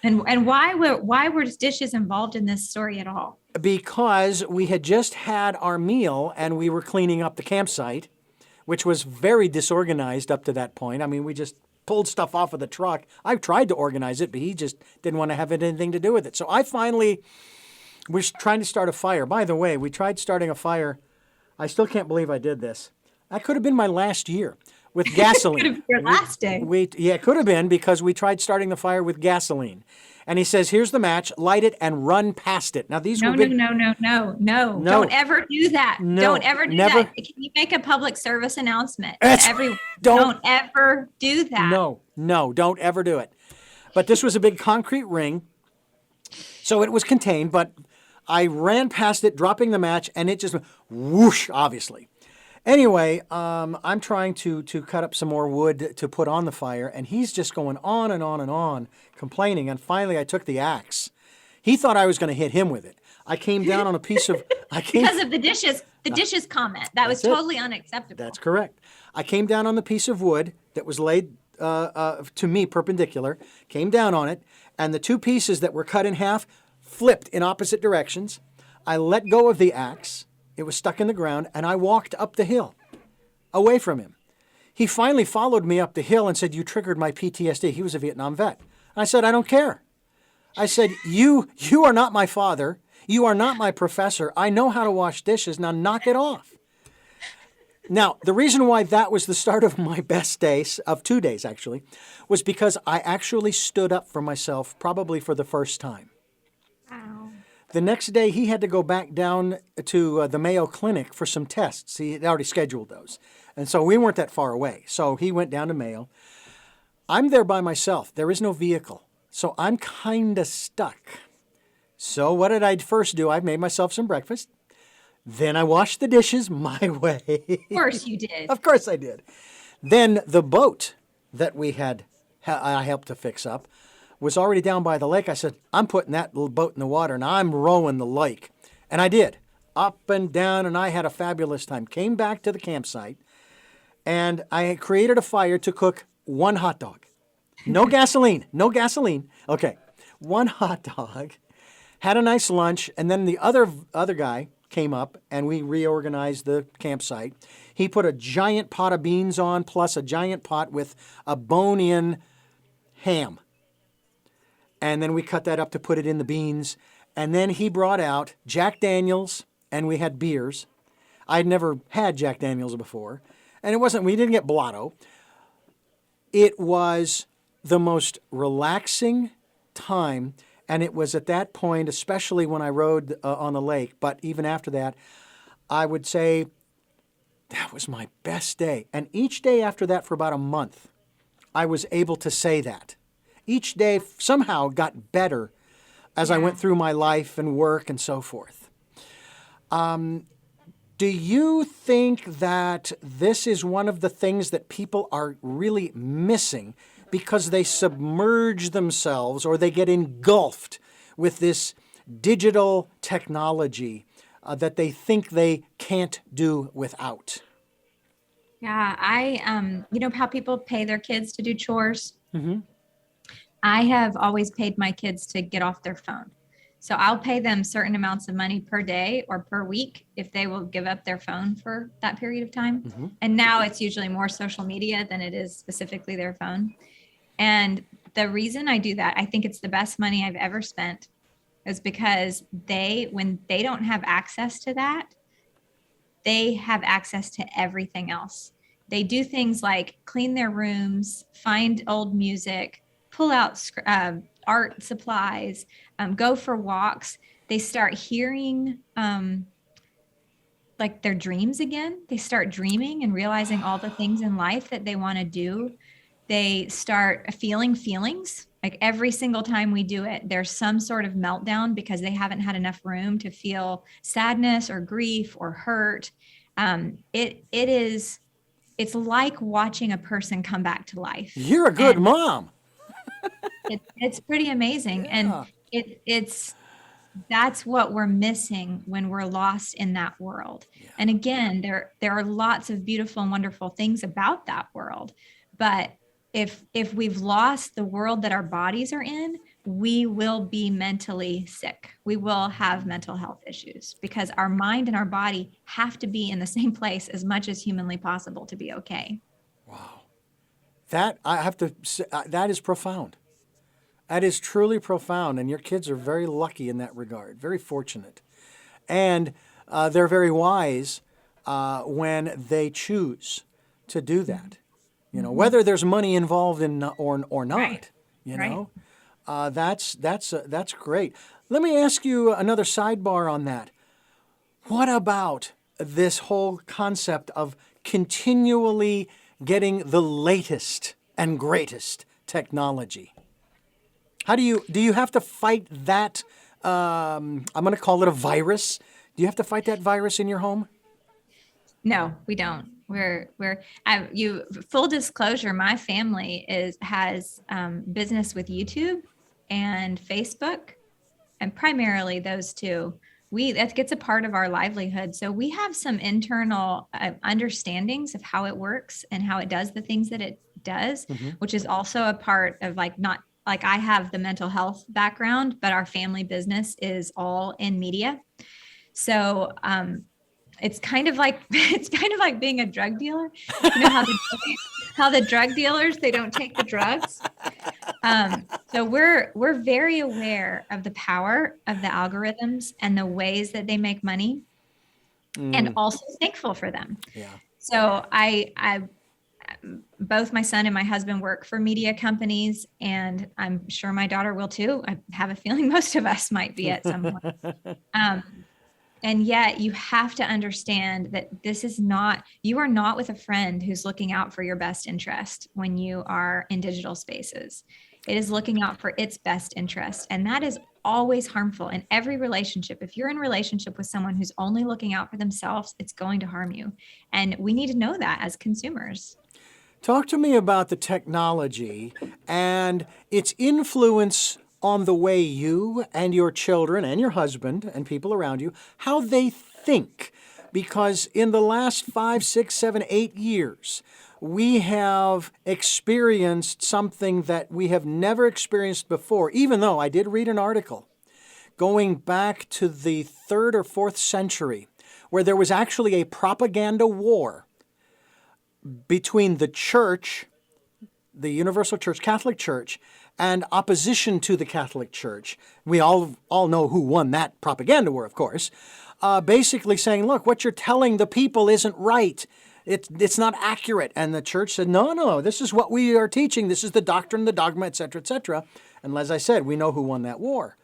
And why were dishes involved in this story at all? Because we had just had our meal and we were cleaning up the campsite, which was very disorganized up to that point. I mean, we just pulled stuff off of the truck. I tried to organize it, but he just didn't want to have anything to do with it. So I finally was trying to start a fire. By the way, we tried starting a fire. I still can't believe I did this. That could have been my last year with gasoline. Could have been your last day. It could have been because we tried starting the fire with gasoline. And he says, here's the match, light it and run past it. Now these were big... No. Don't ever do that. No, don't ever do never. that. Can you make a public service announcement? Don't ever do that. No, don't ever do it. But this was a big concrete ring. So it was contained, but I ran past it, dropping the match, and it just went whoosh, obviously. Anyway, I'm trying to cut up some more wood to put on the fire, and he's just going on and on and on, complaining. And finally, I took the axe. He thought I was going to hit him with it. I came down on a piece of... Because of the dishes comment. That was totally unacceptable. That's correct. I came down on the piece of wood that was laid to me perpendicular, came down on it, and the two pieces that were cut in half flipped in opposite directions. I let go of the axe. It was stuck in the ground, and I walked up the hill, away from him. He finally followed me up the hill and said, you triggered my PTSD. He was a Vietnam vet. I said, I don't care. I said, you are not my father. You are not my professor. I know how to wash dishes. Now knock it off. Now, the reason why that was the start of my best day, of 2 days actually, was because I actually stood up for myself probably for the first time. Wow. The next day, he had to go back down to the Mayo Clinic for some tests. He had already scheduled those. And so we weren't that far away. So he went down to Mayo. I'm there by myself. There is no vehicle. So I'm kind of stuck. So what did I first do? I made myself some breakfast. Then I washed the dishes my way. Of course you did. Of course I did. Then the boat that I helped to fix up, was already down by the lake. I said, I'm putting that little boat in the water and I'm rowing the lake. And I did. Up and down, and I had a fabulous time. Came back to the campsite, and I created a fire to cook one hot dog. No gasoline. Okay. One hot dog. Had a nice lunch, and then the other guy came up, and we reorganized the campsite. He put a giant pot of beans on, plus a giant pot with a bone-in ham. And then we cut that up to put it in the beans. And then he brought out Jack Daniels, and we had beers. I'd never had Jack Daniels before. And we didn't get Blotto. it was the most relaxing time. And it was at that point, especially when I rode on the lake, but even after that, I would say that was my best day. And each day after that for about a month, I was able to say that. Each day somehow got better as I went through my life and work and so forth. Do you think that this is one of the things that people are really missing because they submerge themselves or they get engulfed with this digital technology that they think they can't do without? Yeah, you know how people pay their kids to do chores? Mm-hmm. I have always paid my kids to get off their phone. So I'll pay them certain amounts of money per day or per week if they will give up their phone for that period of time. Mm-hmm. And now it's usually more social media than it is specifically their phone. And the reason I do that, I think it's the best money I've ever spent, is because when they don't have access to that, they have access to everything else. They do things like clean their rooms, find old music, pull out art supplies, go for walks. They start hearing like their dreams again. They start dreaming and realizing all the things in life that they want to do. They start feeling feelings. Like every single time we do it, there's some sort of meltdown because they haven't had enough room to feel sadness or grief or hurt. It's like watching a person come back to life. You're a good And mom. it's pretty amazing. Yeah. And that's what we're missing when we're lost in that world. Yeah. And again, there are lots of beautiful and wonderful things about that world. But if we've lost the world that our bodies are in, we will be mentally sick. We will have mental health issues because our mind and our body have to be in the same place as much as humanly possible to be okay. Wow. That, I have to say, that is profound. That is truly profound. And your kids are very lucky in that regard, very fortunate. And they're very wise when they choose to do that. You know, whether there's money involved in or not, Right. you Right. know, that's great. Let me ask you another sidebar on that. What about this whole concept of continually getting the latest and greatest technology? How do you have to fight that? I'm going to call it a virus. Do you have to fight that virus in your home? No, we don't. Full disclosure, my family has business with YouTube and Facebook, and primarily those two. That gets a part of our livelihood. So we have some internal understandings of how it works and how it does the things that it does, which is also a part of not like I have the mental health background, but our family business is all in media. So, it's kind of like being a drug dealer. You know how the drug dealers, they don't take the drugs. So we're very aware of the power of the algorithms and the ways that they make money, and also thankful for them. Yeah. So I both my son and my husband work for media companies, and I'm sure my daughter will too. I have a feeling most of us might be at some point. And yet you have to understand that you are not with a friend who's looking out for your best interest when you are in digital spaces. It is looking out for its best interest. And that is always harmful in every relationship. If you're in a relationship with someone who's only looking out for themselves, it's going to harm you. And we need to know that as consumers. Talk to me about the technology and its influence on the way you and your children and your husband and people around you, how they think. Because in the last 5, 6, 7, 8 years, we have experienced something that we have never experienced before, even though I did read an article going back to the 3rd or 4th century, where there was actually a propaganda war between the church, the Universal Church, Catholic Church, and opposition to the Catholic Church. We all know who won that propaganda war, of course. Basically saying, look, what you're telling the people isn't right. It's not accurate. And the church said, no, this is what we are teaching. This is the doctrine, the dogma, et cetera, et cetera. And as I said, we know who won that war.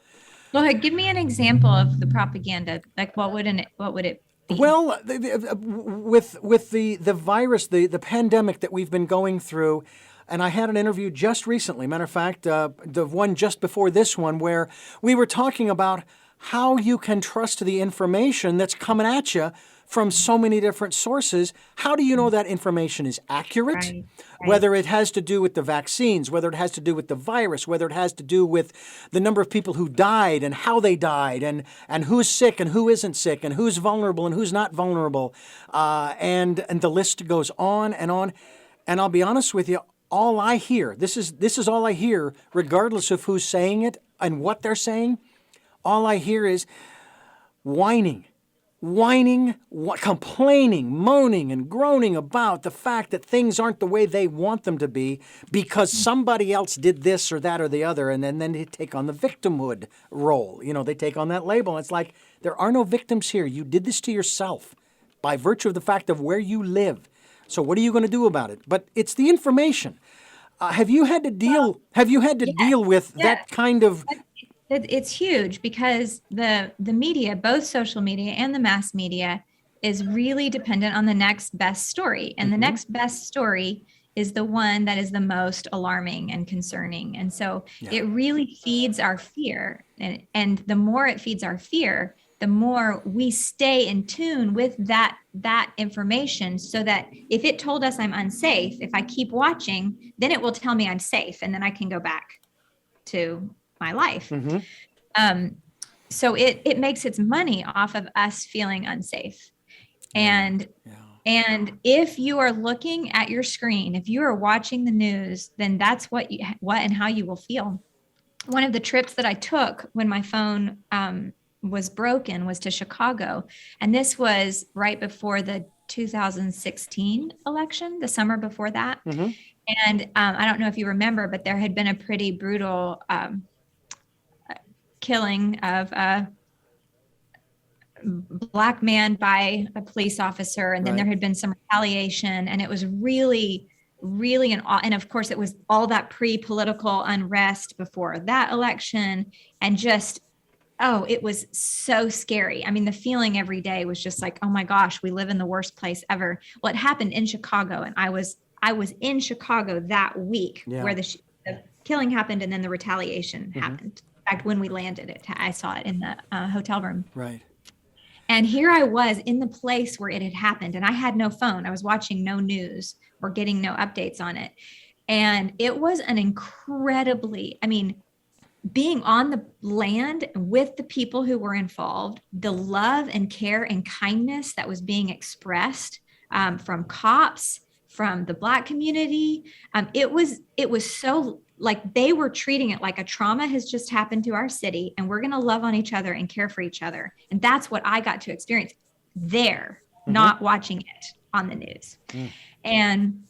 Well, give me an example of the propaganda. Like what would it be? Well, with the virus, the pandemic that we've been going through, and I had an interview just recently, matter of fact, the one just before this one, where we were talking about how you can trust the information that's coming at you from so many different sources. How do you know that information is accurate? Right. Whether it has to do with the vaccines, whether it has to do with the virus, whether it has to do with the number of people who died and how they died, and who's sick and who isn't sick, and who's vulnerable and who's not vulnerable, and the list goes on and on. And I'll be honest with you, all I hear, this is all I hear, regardless of who's saying it and what they're saying. All I hear is whining, complaining, moaning, and groaning about the fact that things aren't the way they want them to be because somebody else did this or that or the other, and then they take on the victimhood role. They take on that label. It's like, there are no victims here. You did this to yourself by virtue of the fact of where you live. So what are you going to do about it? But it's the information. Have you had to deal with that kind of... It's huge because the media, both social media and the mass media, is really dependent on the next best story. And the next best story is the one that is the most alarming and concerning. And so it really feeds our fear. And the more it feeds our fear, the more we stay in tune with that information, so that if it told us I'm unsafe, if I keep watching, then it will tell me I'm safe. And then I can go back to my life. So it makes its money off of us feeling unsafe. And if you are looking at your screen, if you are watching the news, then that's what and how you will feel. One of the trips that I took when my phone was broken was to Chicago. And this was right before the 2016 election, the summer before that. And I don't know if you remember, but there had been a pretty brutal killing of a Black man by a police officer. And then there had been some retaliation, and it was really, and of course it was all that pre-political unrest before that election, and just, it was so scary. I mean, the feeling every day was just like, oh my gosh, we live in the worst place ever. Well, it happened in Chicago, and I was in Chicago that week where the killing happened, and then the retaliation happened. In fact, when we landed, I saw it in the hotel room. Right. And here I was in the place where it had happened, and I had no phone. I was watching no news or getting no updates on it. And it was an incredibly, being on the land with the people who were involved, the love and care and kindness that was being expressed from cops, from the Black community. It was so, like, they were treating it like a trauma has just happened to our city, and we're going to love on each other and care for each other. And that's what I got to experience there, not watching it on the news. And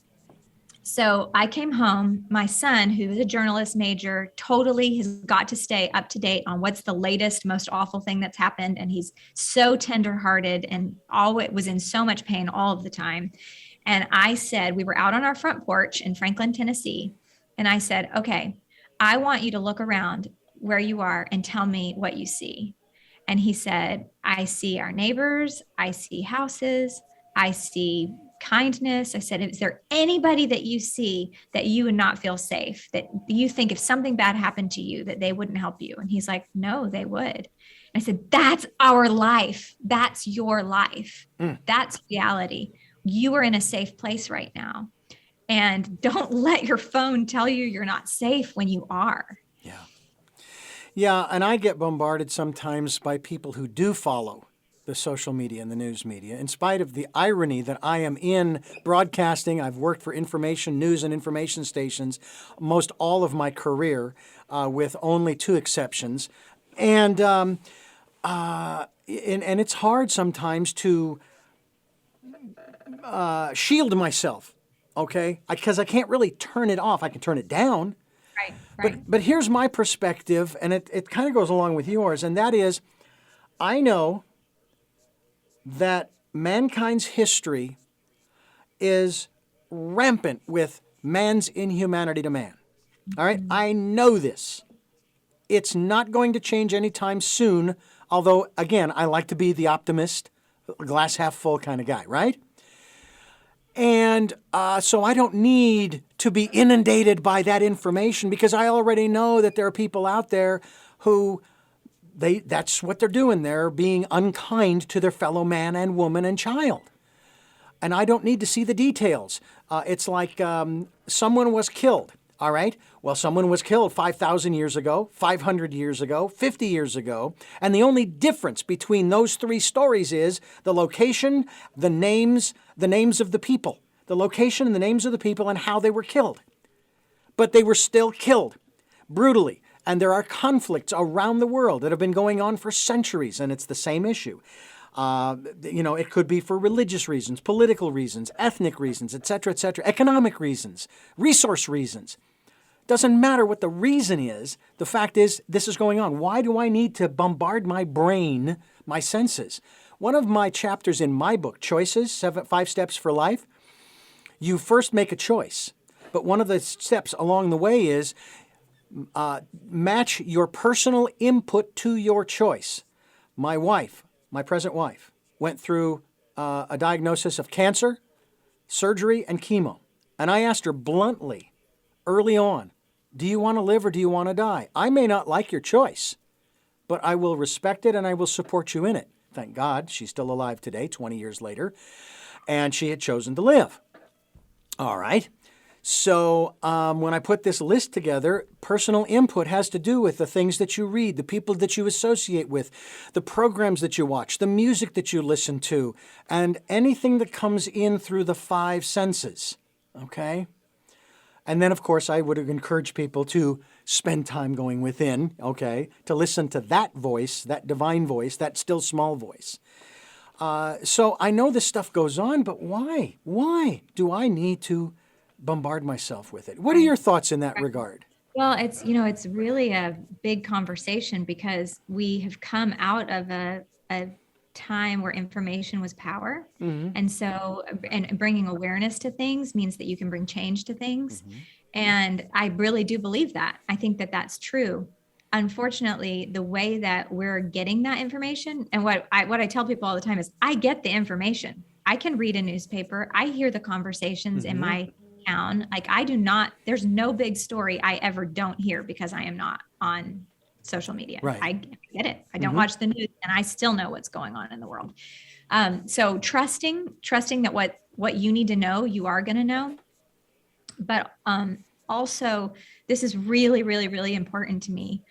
so I came home. My son, who is a journalist major, totally has got to stay up to date on what's the latest, most awful thing that's happened. And he's so tenderhearted and was in so much pain all of the time. And I said, we were out on our front porch in Franklin, Tennessee. And I said, okay, I want you to look around where you are and tell me what you see. And he said, I see our neighbors. I see houses. I see kindness. I said, is there anybody that you see that you would not feel safe, that you think if something bad happened to you, that they wouldn't help you? And he's like, no, they would. I said, that's our life. That's your life. That's reality. You are in a safe place right now. And don't let your phone tell you you're not safe when you are. Yeah, and I get bombarded sometimes by people who do follow the social media and the news media. In spite of the irony that I am in broadcasting, I've worked for news and information stations most all of my career, with only 2 exceptions. And it's hard sometimes to shield myself. Okay, because I can't really turn it off. I can turn it down. Right. But here's my perspective, and it kind of goes along with yours, and that is, I know that mankind's history is rampant with man's inhumanity to man. All right? I know this. It's not going to change anytime soon, although, again, I like to be the optimist, glass half full kind of guy, right? And so I don't need to be inundated by that information because I already know that there are people out there who that's what they're doing. They're being unkind to their fellow man and woman and child. And I don't need to see the details. It's like someone was killed, all right? Well, someone was killed 5,000 years ago, 500 years ago, 50 years ago. And the only difference between those three stories is the location, the names of the people. The location and the names of the people and how they were killed. But they were still killed brutally. And there are conflicts around the world that have been going on for centuries, and it's the same issue. It could be for religious reasons, political reasons, ethnic reasons, etc., economic reasons, resource reasons. Doesn't matter what the reason is. The fact is, this is going on. Why do I need to bombard my brain, my senses? One of my chapters in my book, Choices, 5 Steps for Life, you first make a choice. But one of the steps along the way is match your personal input to your choice. My wife, my present wife, went through a diagnosis of cancer, surgery, and chemo. And I asked her bluntly, early on, do you want to live or do you want to die? I may not like your choice, but I will respect it and I will support you in it. Thank God she's still alive today, 20 years later, and she had chosen to live. All right. So when I put this list together, personal input has to do with the things that you read, the people that you associate with, the programs that you watch, the music that you listen to, and anything that comes in through the 5 senses, okay? And then, of course, I would encourage people to spend time going within, okay, to listen to that voice, that divine voice, that still small voice. So I know this stuff goes on, but why? Why do I need to bombard myself with it? What are your thoughts in that regard? Well, it's really a big conversation because we have come out of a time where information was power. Mm-hmm. And so, and bringing awareness to things means that you can bring change to things. Mm-hmm. And I really do believe that. I think that that's true. Unfortunately, the way that we're getting that information, and what I tell people all the time is, I get the information. I can read a newspaper. I hear the conversations in my town. Like there's no big story I ever don't hear because I am not on social media. Right. I get it. I don't watch the news and I still know what's going on in the world. So trusting that what you need to know, you are going to know. But also, this is really, really, really important to me.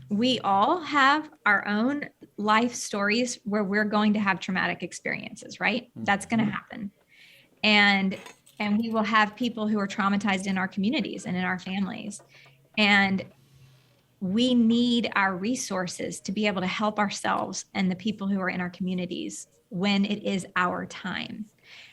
We all have our own life stories where we're going to have traumatic experiences, right? Mm-hmm. That's going to happen. And we will have people who are traumatized in our communities and in our families. And we need our resources to be able to help ourselves and the people who are in our communities when it is our time.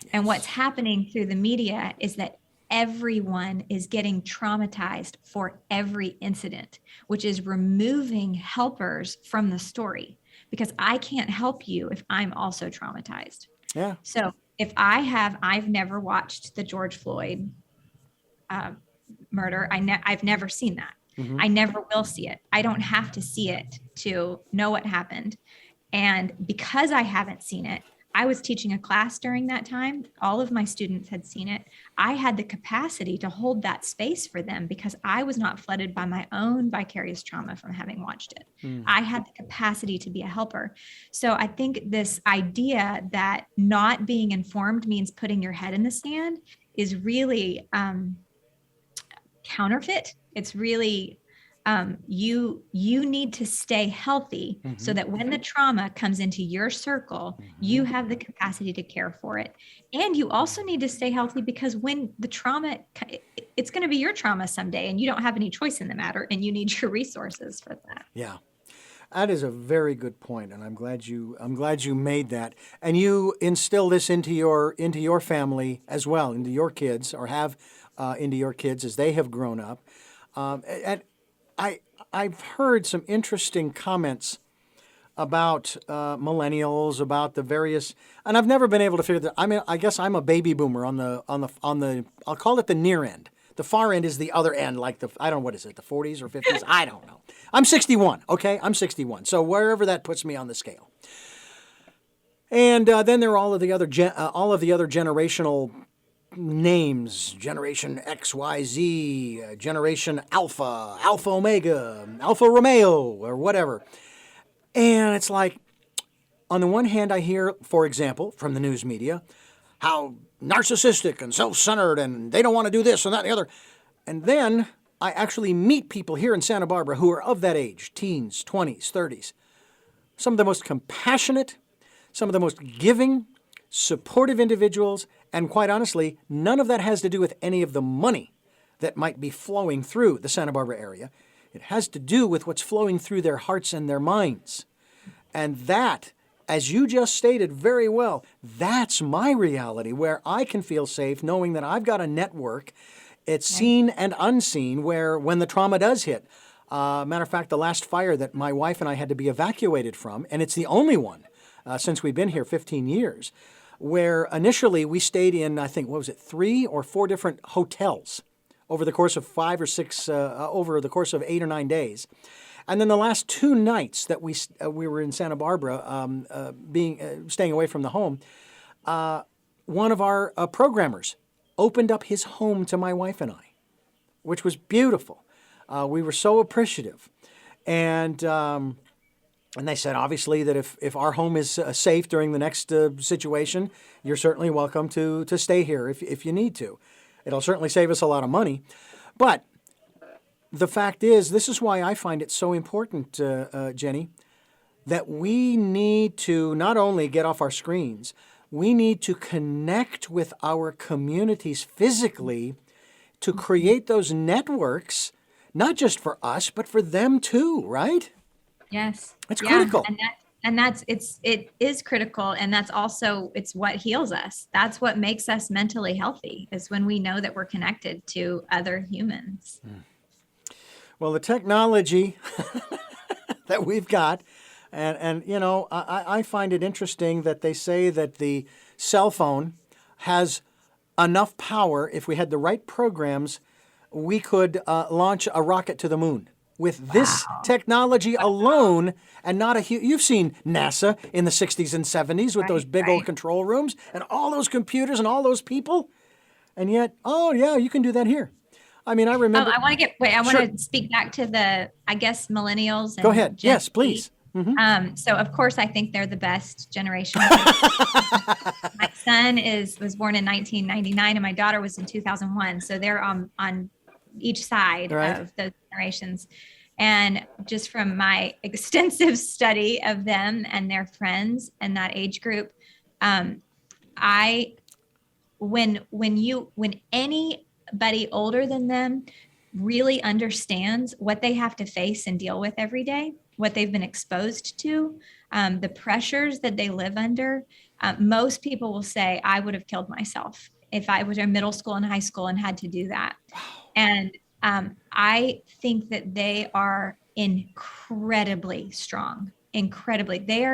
Yes. And what's happening through the media is that everyone is getting traumatized for every incident, which is removing helpers from the story, because I can't help you if I'm also traumatized. Yeah. So if I've never watched the George Floyd murder. I've never seen that. Mm-hmm. I never will see it. I don't have to see it to know what happened. And because I haven't seen it, I was teaching a class during that time. All of my students had seen it. I had the capacity to hold that space for them because I was not flooded by my own vicarious trauma from having watched it. Mm. I had the capacity to be a helper. So I think this idea that not being informed means putting your head in the sand is really counterfeit. It's really you need to stay healthy so that when the trauma comes into your circle, you have the capacity to care for it. And you also need to stay healthy because when the trauma, it's going to be your trauma someday and you don't have any choice in the matter and you need your resources for that. Yeah. That is a very good point, and I'm glad you made that. And you instill this into your family as well, into your kids, or have into your kids as they have grown up. And I've heard some interesting comments about millennials, about the various, and I've never been able to figure that. I mean, I guess I'm a baby boomer on the. I'll call it the near end. The far end is the other end, like I don't know, what is it, the 40s or 50s? I don't know. I'm 61. Okay, I'm 61. So wherever that puts me on the scale. And then there are all of the other generational names: Generation X, Y, Z, Generation Alpha, Alpha Omega, Alpha Romeo, or whatever. And it's like, on the one hand, I hear, for example, from the news media, how narcissistic and self-centered and they don't want to do this and that and the other. And then I actually meet people here in Santa Barbara who are of that age, teens, 20s, 30s. Some of the most compassionate, some of the most giving, supportive individuals, and quite honestly, none of that has to do with any of the money that might be flowing through the Santa Barbara area. It has to do with what's flowing through their hearts and their minds. And that, as you just stated very well, that's my reality, where I can feel safe knowing that I've got a network. It's seen and unseen, where when the trauma does hit, matter of fact, the last fire that my wife and I had to be evacuated from, and it's the only one since we've been here 15 years, where initially we stayed in, I think, 3 or 4 different hotels over the course of 5 or 6, over the course of 8 or 9 days. And then the last 2 nights that we were in Santa Barbara, staying away from the home, one of our programmers opened up his home to my wife and I, which was beautiful. We were so appreciative. And they said, obviously, that if our home is safe during the next situation, you're certainly welcome to stay here if you need to. It'll certainly save us a lot of money. But the fact is, this is why I find it so important, Jenny, that we need to not only get off our screens, we need to connect with our communities physically to create those networks, not just for us, but for them too, right? Yes. It's critical. It is critical. And that's also, it's what heals us. That's what makes us mentally healthy, is when we know that we're connected to other humans. Well, the technology that we've got, and you know, I find it interesting that they say that the cell phone has enough power. If we had the right programs, we could launch a rocket to the moon. With this technology alone, and not a huge... You've seen NASA in the 60s and 70s with those big old control rooms and all those computers and all those people. And yet, oh yeah, you can do that here. I mean, I remember... I want to speak back to the, I guess, millennials. And go ahead. Gen Yes, Z. please. Mm-hmm. So of course, I think they're the best generation. My son was born in 1999 and my daughter was in 2001. So they're on each side of those generations. And just from my extensive study of them and their friends and that age group, when anybody older than them really understands what they have to face and deal with every day, what they've been exposed to, the pressures that they live under, most people will say, I would have killed myself if I was in middle school and high school and had to do that. And I think that they are incredibly strong, incredibly. They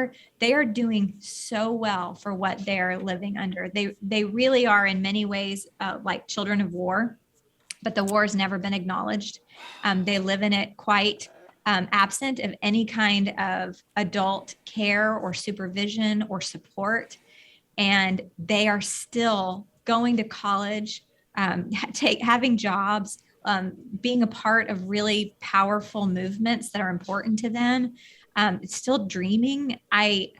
are doing so well for what they're living under. They really are in many ways like children of war, but the war has never been acknowledged. They live in it quite absent of any kind of adult care or supervision or support. And they are still going to college, having jobs, being a part of really powerful movements that are important to them, still dreaming. I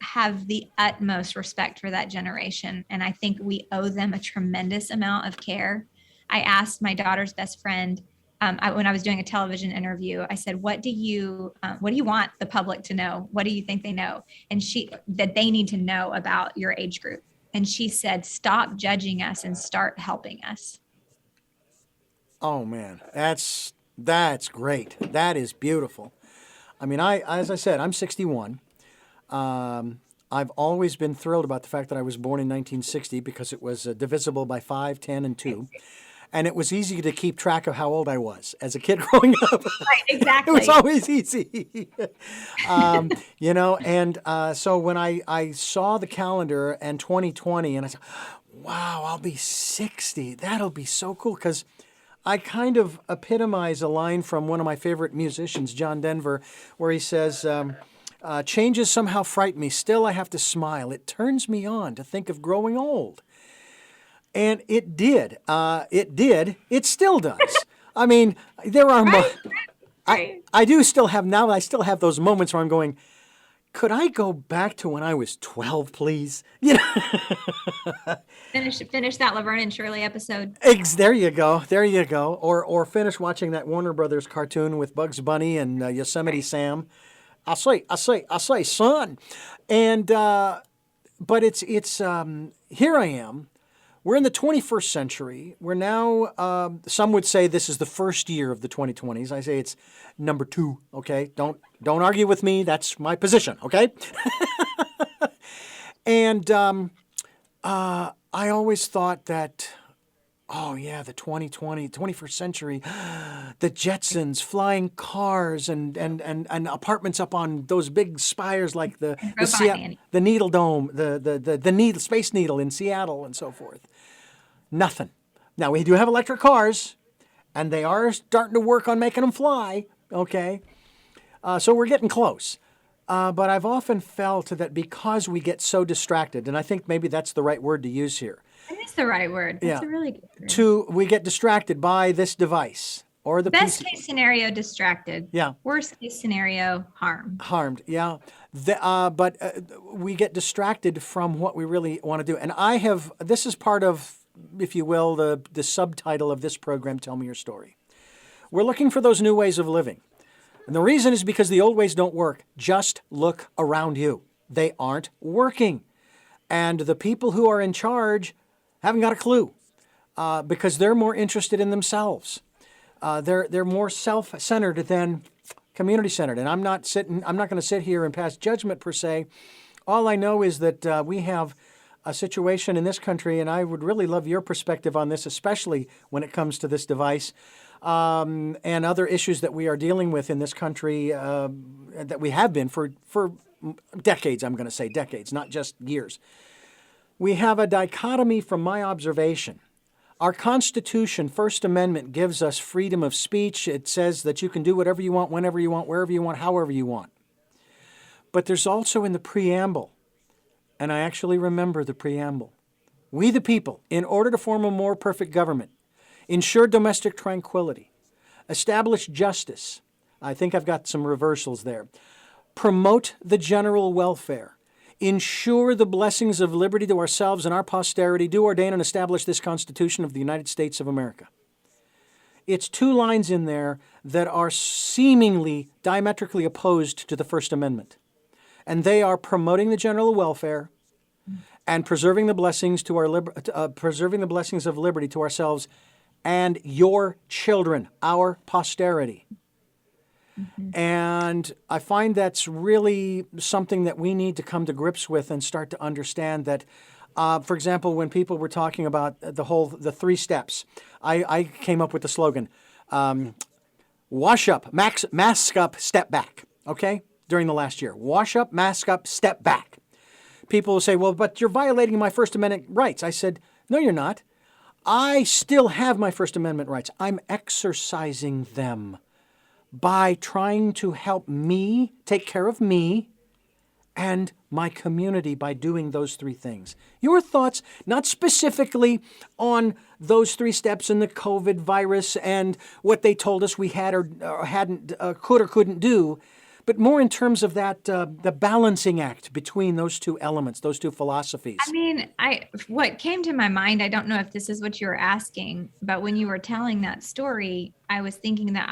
have the utmost respect for that generation. And I think we owe them a tremendous amount of care. I asked my daughter's best friend, when I was doing a television interview, I said, what do you want the public to know? What do you think they know? And that they need to know about your age group. And she said, stop judging us and start helping us. Oh man, that's great. That is beautiful. I mean, as I said, I'm 61. I've always been thrilled about the fact that I was born in 1960 because it was divisible by 5, 10, and 2. And it was easy to keep track of how old I was as a kid growing up. Right, exactly. It was always easy. So when I saw the calendar and 2020, and I said, wow, I'll be 60. That'll be so cool. Because I kind of epitomize a line from one of my favorite musicians, John Denver, where he says, changes somehow frighten me. Still, I have to smile. It turns me on to think of growing old. And it did. It still does. I mean, there are. Right. I do still have now. I still have those moments where I'm going, could I go back to when I was 12, please? Finish that Laverne and Shirley episode. There you go. There you go. Or finish watching that Warner Brothers cartoon with Bugs Bunny and Yosemite Sam. I say, son. And but it's here I am. We're in the 21st century. We're now, some would say this is the first year of the 2020s. I say it's number 2, okay? Don't argue with me. That's my position, okay? And I always thought that, oh yeah, the 21st century, the Jetsons, flying cars and apartments up on those big spires like the Needle Dome, the needle, Space Needle in Seattle and so forth. Nothing. Now we do have electric cars, and they are starting to work on making them fly. Okay, so we're getting close. But I've often felt that because we get so distracted, and I think maybe that's the right word to use here. That is the right word. That's a really good word. We get distracted by this device or the best case scenario, distracted. Yeah. Worst case scenario, harmed. Harmed. Yeah. But we get distracted from what we really want to do. And this is part of, if you will, the subtitle of this program, Tell Me Your Story. We're looking for those new ways of living. And the reason is because the old ways don't work. Just look around you. They aren't working. And the people who are in charge haven't got a clue because they're more interested in themselves. They're more self-centered than community-centered. And I'm not going to sit here and pass judgment per se. All I know is that we have a situation in this country, and I would really love your perspective on this, especially when it comes to this device and other issues that we are dealing with in this country that we have been for decades. I'm going to say decades, not just years. We have a dichotomy from my observation. Our Constitution, First Amendment, gives us freedom of speech. It says that you can do whatever you want, whenever you want, wherever you want, however you want. But there's also in the preamble, and I actually remember the preamble, we the people, in order to form a more perfect government, ensure domestic tranquility, establish justice. I think I've got some reversals there. Promote the general welfare. Ensure the blessings of liberty to ourselves and our posterity, do ordain and establish this Constitution of the United States of America. It's 2 lines in there that are seemingly diametrically opposed to the First Amendment. And they are promoting the general welfare and preserving the blessings preserving the blessings of liberty to ourselves and your children, our posterity. Mm-hmm. And I find that's really something that we need to come to grips with and start to understand that, for example, when people were talking about the 3 steps, I came up with the slogan, wash up, mask up, step back, okay, during the last year. Wash up, mask up, step back. People will say, well, but you're violating my First Amendment rights. I said, no, you're not. I still have my First Amendment rights. I'm exercising them by trying to help me take care of me and my community by doing those 3 things. Your thoughts, not specifically on those 3 steps in the COVID virus and what they told us we had or hadn't, could or couldn't do, but more in terms of that, the balancing act between those 2 elements, those 2 philosophies. I mean, what came to my mind, I don't know if this is what you were asking, but when you were telling that story, I was thinking that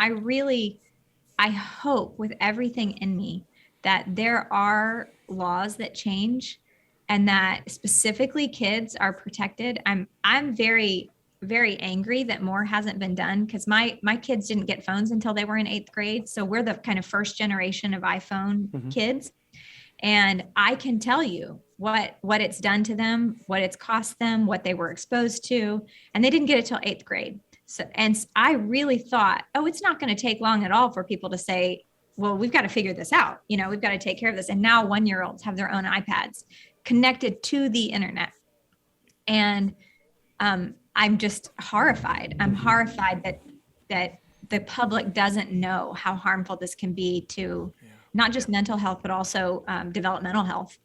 I hope with everything in me that there are laws that change and that specifically kids are protected. I'm very, very angry that more hasn't been done because my kids didn't get phones until they were in 8th grade. So we're the kind of first generation of iPhone kids. And I can tell you what it's done to them, what it's cost them, what they were exposed to. And they didn't get it till 8th grade. So, and I really thought, oh, it's not going to take long at all for people to say, well, we've got to figure this out. We've got to take care of this. And now 1-year-olds have their own iPads connected to the internet. And I'm just horrified. I'm horrified that the public doesn't know how harmful this can be to not just mental health, but also developmental health.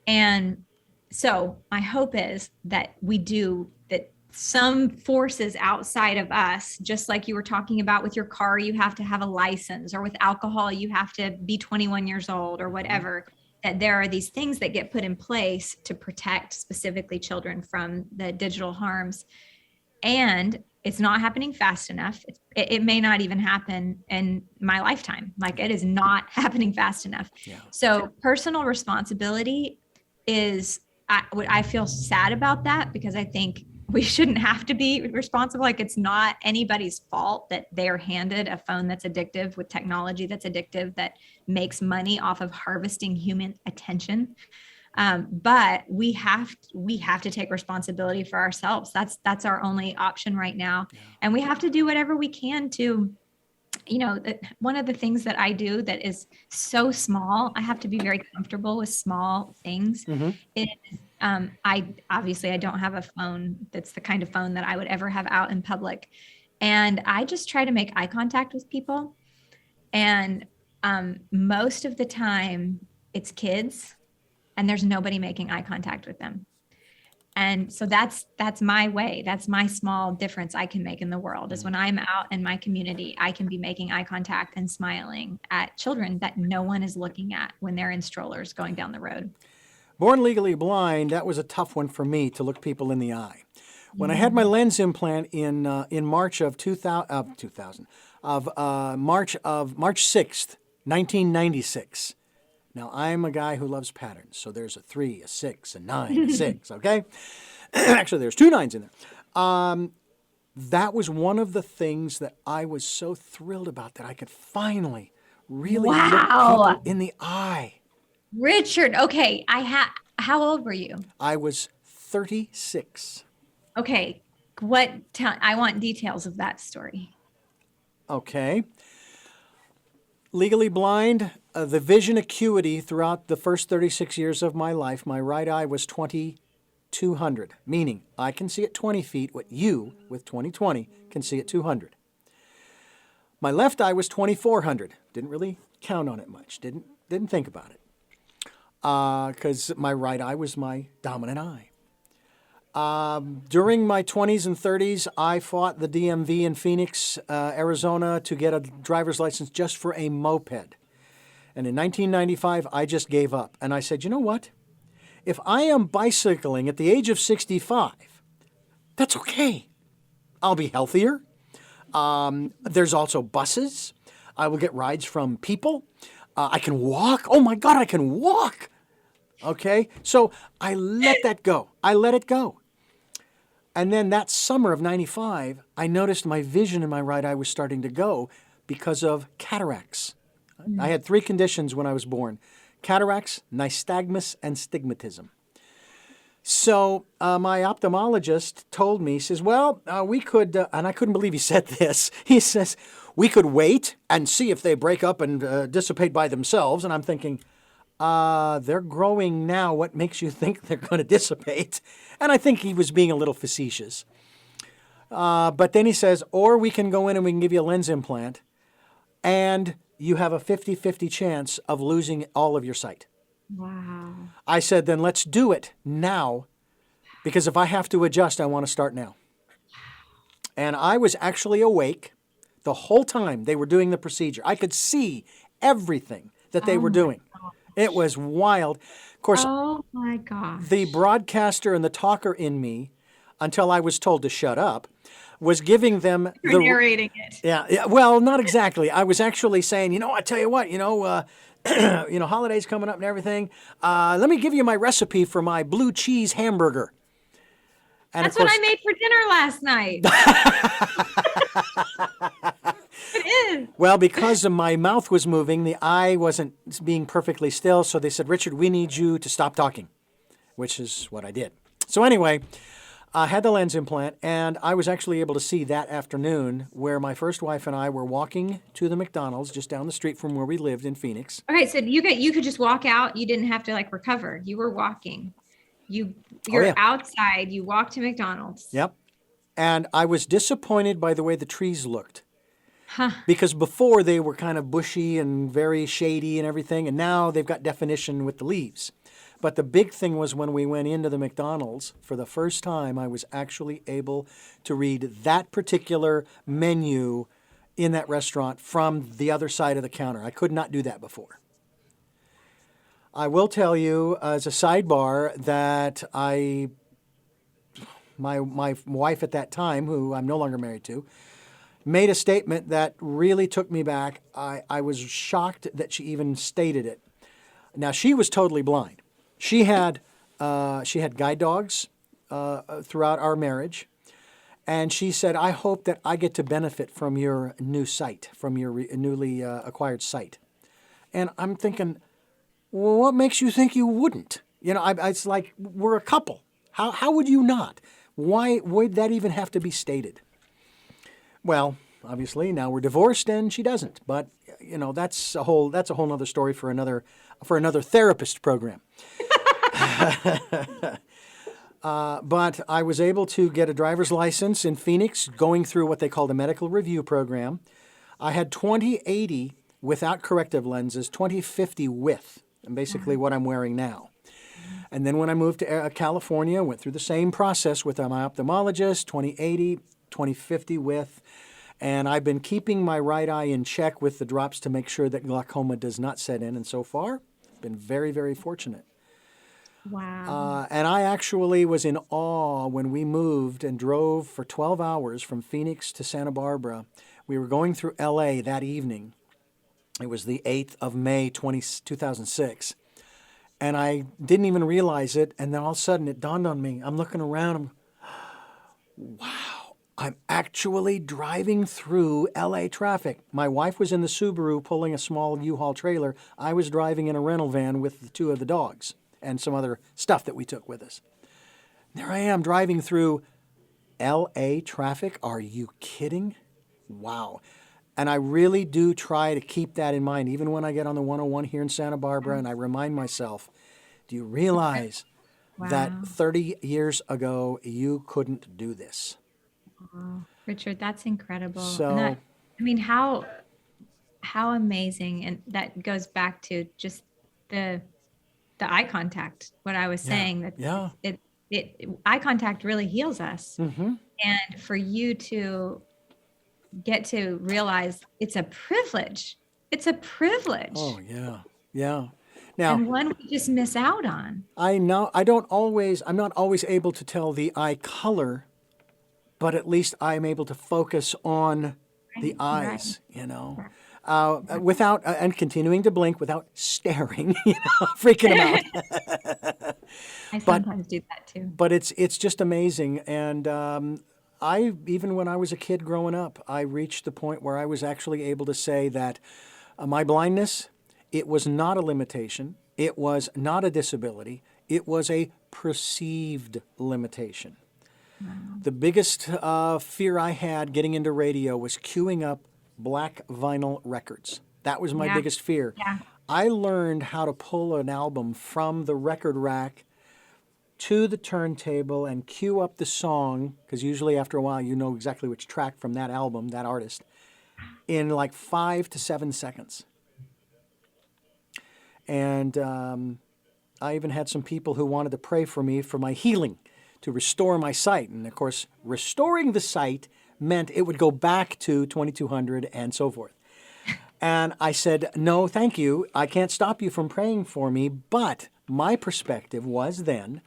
And so my hope is that that some forces outside of us, just like you were talking about with your car, you have to have a license, or with alcohol, you have to be 21 years old or whatever, that there are these things that get put in place to protect specifically children from the digital harms. And it's not happening fast enough. It may not even happen in my lifetime. Like, it is not happening fast enough. Yeah. So personal responsibility is, I feel sad about that, because I think we shouldn't have to be responsible. Like, it's not anybody's fault that they're handed a phone that's addictive, with technology that's addictive, that makes money off of harvesting human attention. But we have to take responsibility for ourselves. That's our only option right now. Yeah. And we have to do whatever we can to, one of the things that I do that is so small, I have to be very comfortable with small things. Mm-hmm. I don't have a phone that's the kind of phone that I would ever have out in public. And I just try to make eye contact with people. And most of the time it's kids, and there's nobody making eye contact with them. And so that's my way. That's my small difference I can make in the world, is when I'm out in my community, I can be making eye contact and smiling at children that no one is looking at when they're in strollers going down the road. Born legally blind, that was a tough one for me, to look people in the eye. When I had my lens implant in March of 2000, March 6th, 1996. Now, I'm a guy who loves patterns, so there's a 3, a 6, a 9, a 6, okay? Actually, there's 2 9s in there. That was one of the things that I was so thrilled about, that I could finally really look people in the eye. Richard, okay, how old were you? I was 36. Okay, I want details of that story. Okay. Legally blind, the vision acuity throughout the first 36 years of my life, my right eye was 2200, meaning I can see at 20 feet what you, with 20/20, can see at 200. My left eye was 2400. Didn't really count on it much. Didn't think about it, because my right eye was my dominant eye. During my 20s and 30s, I fought the DMV in Phoenix, Arizona, to get a driver's license just for a moped. And in 1995, I just gave up. And I said, you know what? If I am bicycling at the age of 65, that's okay. I'll be healthier. There's also buses. I will get rides from people. I can walk. Oh my God, I can walk. Okay? So I let that go. I let it go. And then that summer of 95, I noticed my vision in my right eye was starting to go because of cataracts. I had 3 conditions when I was born: cataracts, nystagmus, and stigmatism. So my ophthalmologist told me, he says, well, we could, and I couldn't believe he said this, he says, we could wait and see if they break up and dissipate by themselves. And I'm thinking, they're growing now. What makes you think they're going to dissipate? And I think he was being a little facetious. But then he says, or we can go in and we can give you a lens implant, and you have a 50-50 chance of losing all of your sight. Wow. I said, then let's do it now, because if I have to adjust, I want to start now. And I was actually awake the whole time they were doing the procedure. I could see everything that they were doing. It was wild. Of course, oh my gosh. The broadcaster and the talker in me, until I was told to shut up, was giving them You're narrating it. Yeah. Well, not exactly. I was actually saying, I tell you what, holidays coming up and everything. Let me give you my recipe for my blue cheese hamburger. And that's what I made for dinner last night. It is. Well, because my mouth was moving, the eye wasn't being perfectly still. So they said, Richard, we need you to stop talking, which is what I did. So anyway, I had the lens implant, and I was actually able to see that afternoon where my first wife and I were walking to the McDonald's just down the street from where we lived in Phoenix. Okay, so you could just walk out. You didn't have to like recover. You were walking. Oh, You're yeah. outside. You walk to McDonald's. Yep. And I was disappointed by the way the trees looked. Huh. Because before they were kind of bushy and very shady and everything, and now they've got definition with the leaves. But the big thing was when we went into the McDonald's, for the first time, I was actually able to read that particular menu in that restaurant from the other side of the counter. I could not do that before. I will tell you as a sidebar that my wife at that time, who I'm no longer married to, made a statement that really took me back. I was shocked that she even stated it. Now, she was totally blind. She had guide dogs throughout our marriage, and she said, "I hope that I get to benefit from your new sight, from your newly acquired sight." And I'm thinking, well, what makes you think you wouldn't? You know, it's like we're a couple. How would you not? Why would that even have to be stated? Well, obviously now we're divorced and she doesn't. But you know, that's a whole other story for another therapist program. But I was able to get a driver's license in Phoenix, going through what they call the medical review program. I had 20/80 without corrective lenses, 20/50 with, and basically what I'm wearing now. And then when I moved to California, went through the same process with my ophthalmologist, 20/80, 20/50 with. And I've been keeping my right eye in check with the drops to make sure that glaucoma does not set in. And so far, I've been very, very fortunate. Wow. And I actually was in awe when we moved and drove for 12 hours from Phoenix to Santa Barbara. We were going through LA that evening. It was the 8th of May, 2006. And I didn't even realize it. And then all of a sudden it dawned on me. I'm looking around. Wow, I'm actually driving through LA traffic. My wife was in the Subaru pulling a small U-Haul trailer. I was driving in a rental van with the two of the dogs and some other stuff that we took with us. There I am driving through LA traffic. Are you kidding? Wow. And I really do try to keep that in mind, even when I get on the 101 here in Santa Barbara, and I remind myself, do you realize that 30 years ago you couldn't do this? Wow. Richard, that's incredible. So, And that, I mean, how amazing. And that goes back to just the eye contact, what I was saying, that eye contact really heals us. mm-hmm. And for you to get to realize it's a privilege. It's a privilege. Oh, yeah. Yeah. Now, and one we just miss out on. I know I'm not always able to tell the eye color, but at least I'm able to focus on the eyes, you know, without, and continuing to blink without staring, you know, freaking them out. I sometimes do that too. But it's just amazing. And even when I was a kid growing up, I reached the point where I was actually able to say that my blindness, it was not a limitation. It was not a disability. It was a perceived limitation. Wow. The biggest fear I had getting into radio was queuing up black vinyl records. That was my biggest fear. Yeah. I learned how to pull an album from the record rack to the turntable and cue up the song, because usually after a while you know exactly which track from that album, that artist, in like 5 to 7 seconds. And I even had some people who wanted to pray for me for my healing, to restore my sight. And of course, restoring the sight meant it would go back to 2200 and so forth. And I said, no, thank you. I can't stop you from praying for me. But my perspective was then,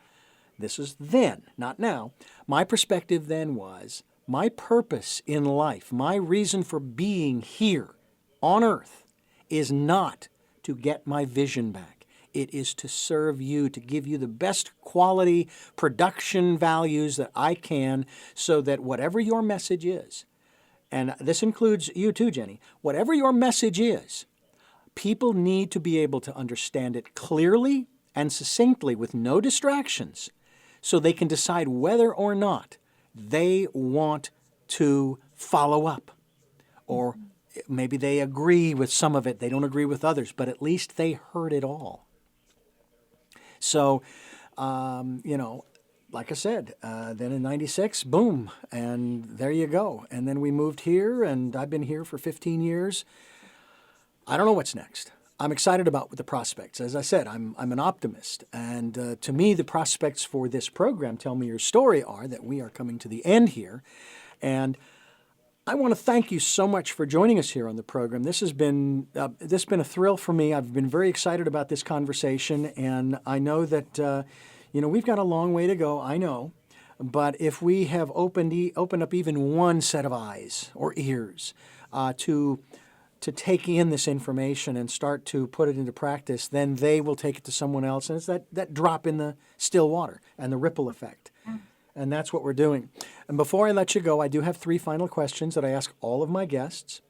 this is then, not now, my perspective then was, my purpose in life, my reason for being here on earth is not to get my vision back. It is to serve you, to give you the best quality production values that I can, so that whatever your message is, and this includes you too, Jenny, whatever your message is, people need to be able to understand it clearly and succinctly with no distractions, so they can decide whether or not they want to follow up. Or maybe they agree with some of it, they don't agree with others, but at least they heard it all. So, like I said, then in 96, boom, and there you go. And then we moved here, and I've been here for 15 years. I don't know what's next. I'm excited about the prospects. As I said, I'm an optimist. And to me, the prospects for this program, Tell Me Your Story, are that we are coming to the end here. And I want to thank you so much for joining us here on the program. This has been a thrill for me. I've been very excited about this conversation, and I know that we've got a long way to go. I know, but if we have opened up even one set of eyes or ears to take in this information and start to put it into practice, then they will take it to someone else, and it's that drop in the still water and the ripple effect. And that's what we're doing. And before I let you go, I do have 3 final questions that I ask all of my guests.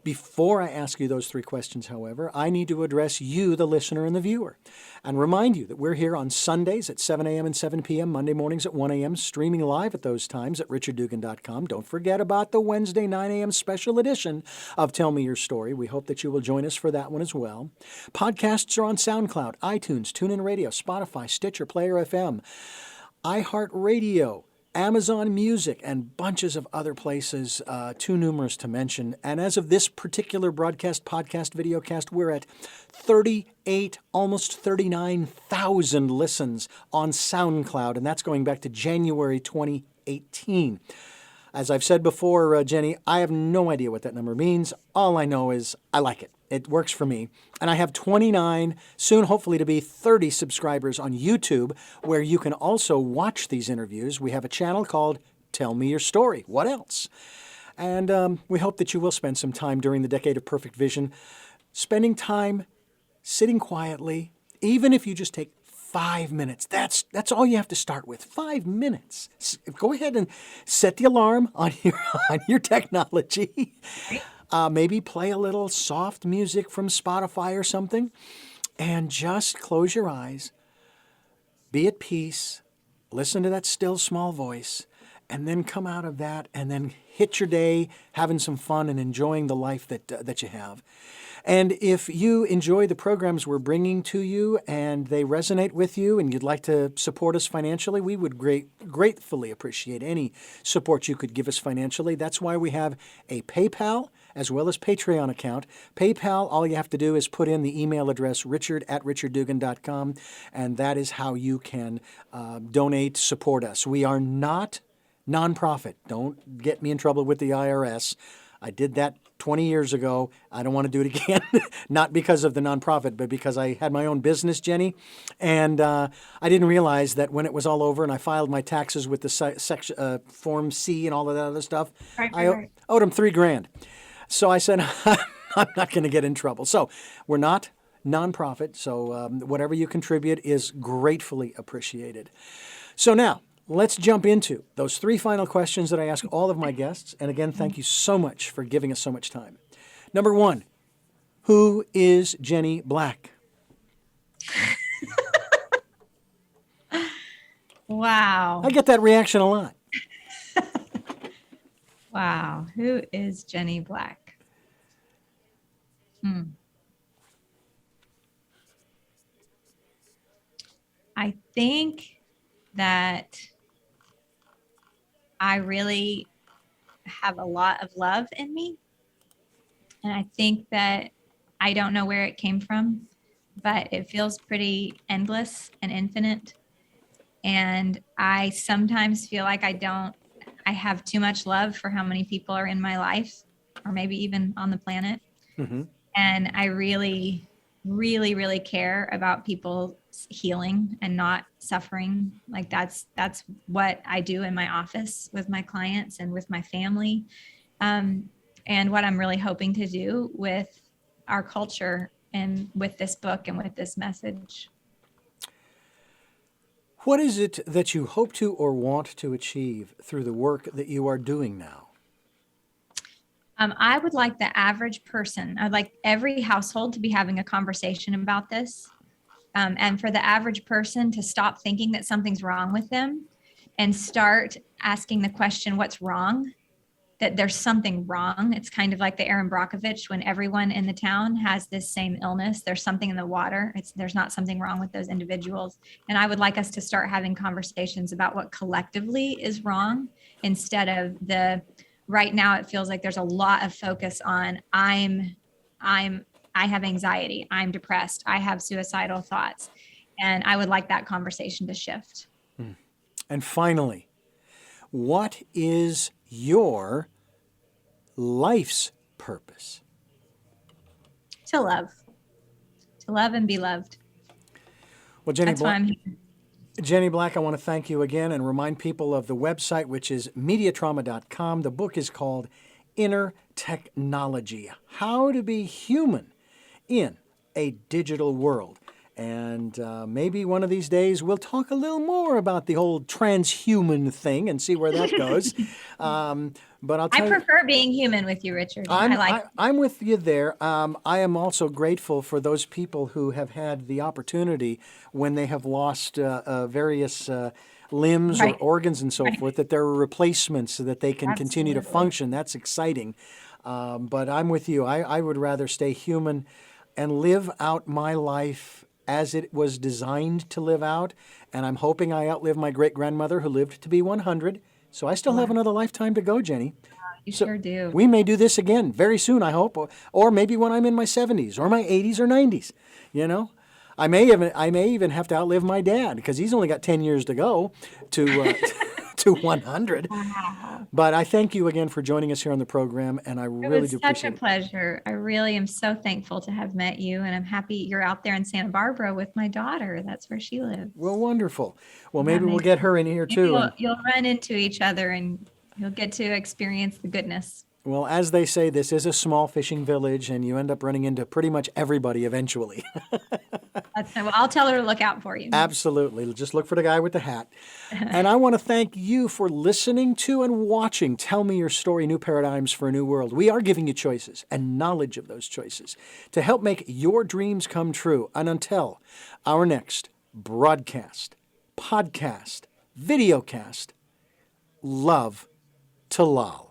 Before I ask you those 3 questions, however, I need to address you, the listener and the viewer, and remind you that we're here on Sundays at 7 a.m. and 7 p.m., Monday mornings at 1 a.m., streaming live at those times at richarddugan.com. Don't forget about the Wednesday 9 a.m. special edition of Tell Me Your Story. We hope that you will join us for that one as well. Podcasts are on SoundCloud, iTunes, TuneIn Radio, Spotify, Stitcher, Player FM, iHeartRadio, Amazon Music, and bunches of other places, too numerous to mention. And as of this particular broadcast, podcast, videocast, we're at 38, almost 39,000 listens on SoundCloud, and that's going back to January 2018. As I've said before, Jenny, I have no idea what that number means. All I know is I like it. It works for me. And I have 29, soon hopefully to be 30 subscribers on YouTube, where you can also watch these interviews. We have a channel called Tell Me Your Story. What else? And we hope that you will spend some time during the Decade of Perfect Vision, spending time sitting quietly, even if you just take 5 minutes. That's all you have to start with. 5 minutes. Go ahead and set the alarm on your technology. Maybe play a little soft music from Spotify or something, and just close your eyes, be at peace, listen to that still small voice, and then come out of that and then hit your day having some fun and enjoying the life that you have. And if you enjoy the programs we're bringing to you and they resonate with you and you'd like to support us financially, we would gratefully appreciate any support you could give us financially. That's why we have a PayPal as well as Patreon account. PayPal, all you have to do is put in the email address richard@richarddugan.com, and that is how you can donate, support us. We are not nonprofit. Don't get me in trouble with the IRS. I did that 20 years ago. I don't want to do it again, not because of the nonprofit, but because I had my own business, Jenny. And I didn't realize that when it was all over and I filed my taxes with the Form C and all of that other stuff, I owed them $3,000. So I said, I'm not going to get in trouble. So we're not nonprofit. So whatever you contribute is gratefully appreciated. So now, let's jump into those 3 final questions that I ask all of my guests. And again, thank you so much for giving us so much time. Number 1, who is Jenny Black? Wow. I get that reaction a lot. Wow. Who is Jenny Black? I think that I really have a lot of love in me. And I think that I don't know where it came from, but it feels pretty endless and infinite. And I sometimes feel like I have too much love for how many people are in my life, or maybe even on the planet. Mm-hmm. And I really, really, really care about people's healing and not suffering. Like that's what I do in my office with my clients and with my family. And what I'm really hoping to do with our culture and with this book and with this message. What is it that you hope to or want to achieve through the work that you are doing now? I would like the average person, I'd like every household to be having a conversation about this. And for the average person to stop thinking that something's wrong with them and start asking the question, what's wrong? That there's something wrong. It's kind of like the Aaron Brockovich, when everyone in the town has this same illness, there's something in the water. There's not something wrong with those individuals. And I would like us to start having conversations about what collectively is wrong, instead of right now it feels like there's a lot of focus on I have anxiety, I'm depressed, I have suicidal thoughts. And I would like that conversation to shift. And finally, what is your life's purpose? To love and be loved. Well, Jenny That's why I'm here. Jenny Black, I want to thank you again and remind people of the website, which is mediatrauma.com. The book is called Inner Technology: How to Be Human in a Digital World. And maybe one of these days we'll talk a little more about the whole transhuman thing and see where that goes. But I'll tell I prefer being human with you, Richard. I'm with you there. I am also grateful for those people who have had the opportunity, when they have lost various limbs Right. or organs and so Right. forth, that there are replacements so that they can continue to Absolutely. function. That's exciting. But I'm with you. I would rather stay human and live out my life as it was designed to live out. And I'm hoping I outlive my great-grandmother, who lived to be 100. So I still have another lifetime to go, Jenny. You So sure do. we may do this again very soon, I hope, or maybe when I'm in my 70s or my 80s or 90s. You know, I may even have to outlive my dad, because he's only got 10 years to go to to 100. Wow. But I thank you again for joining us here on the program, and I It really was do such a appreciate it. pleasure. I really am so thankful to have met you, and I'm happy you're out there in Santa Barbara with my daughter. That's where she lives. Well, wonderful. Well, That maybe we'll makes get her in here Maybe too. And you'll run into each other and you'll get to experience the goodness. well, as they say, this is a small fishing village, and you end up running into pretty much everybody eventually. Well, I'll tell her to look out for you. Absolutely. Just look for the guy with the hat. And I want to thank you for listening to and watching Tell Me Your Story, New Paradigms for a New World. We are giving you choices and knowledge of those choices to help make your dreams come true. And until our next broadcast, podcast, videocast, love to lol.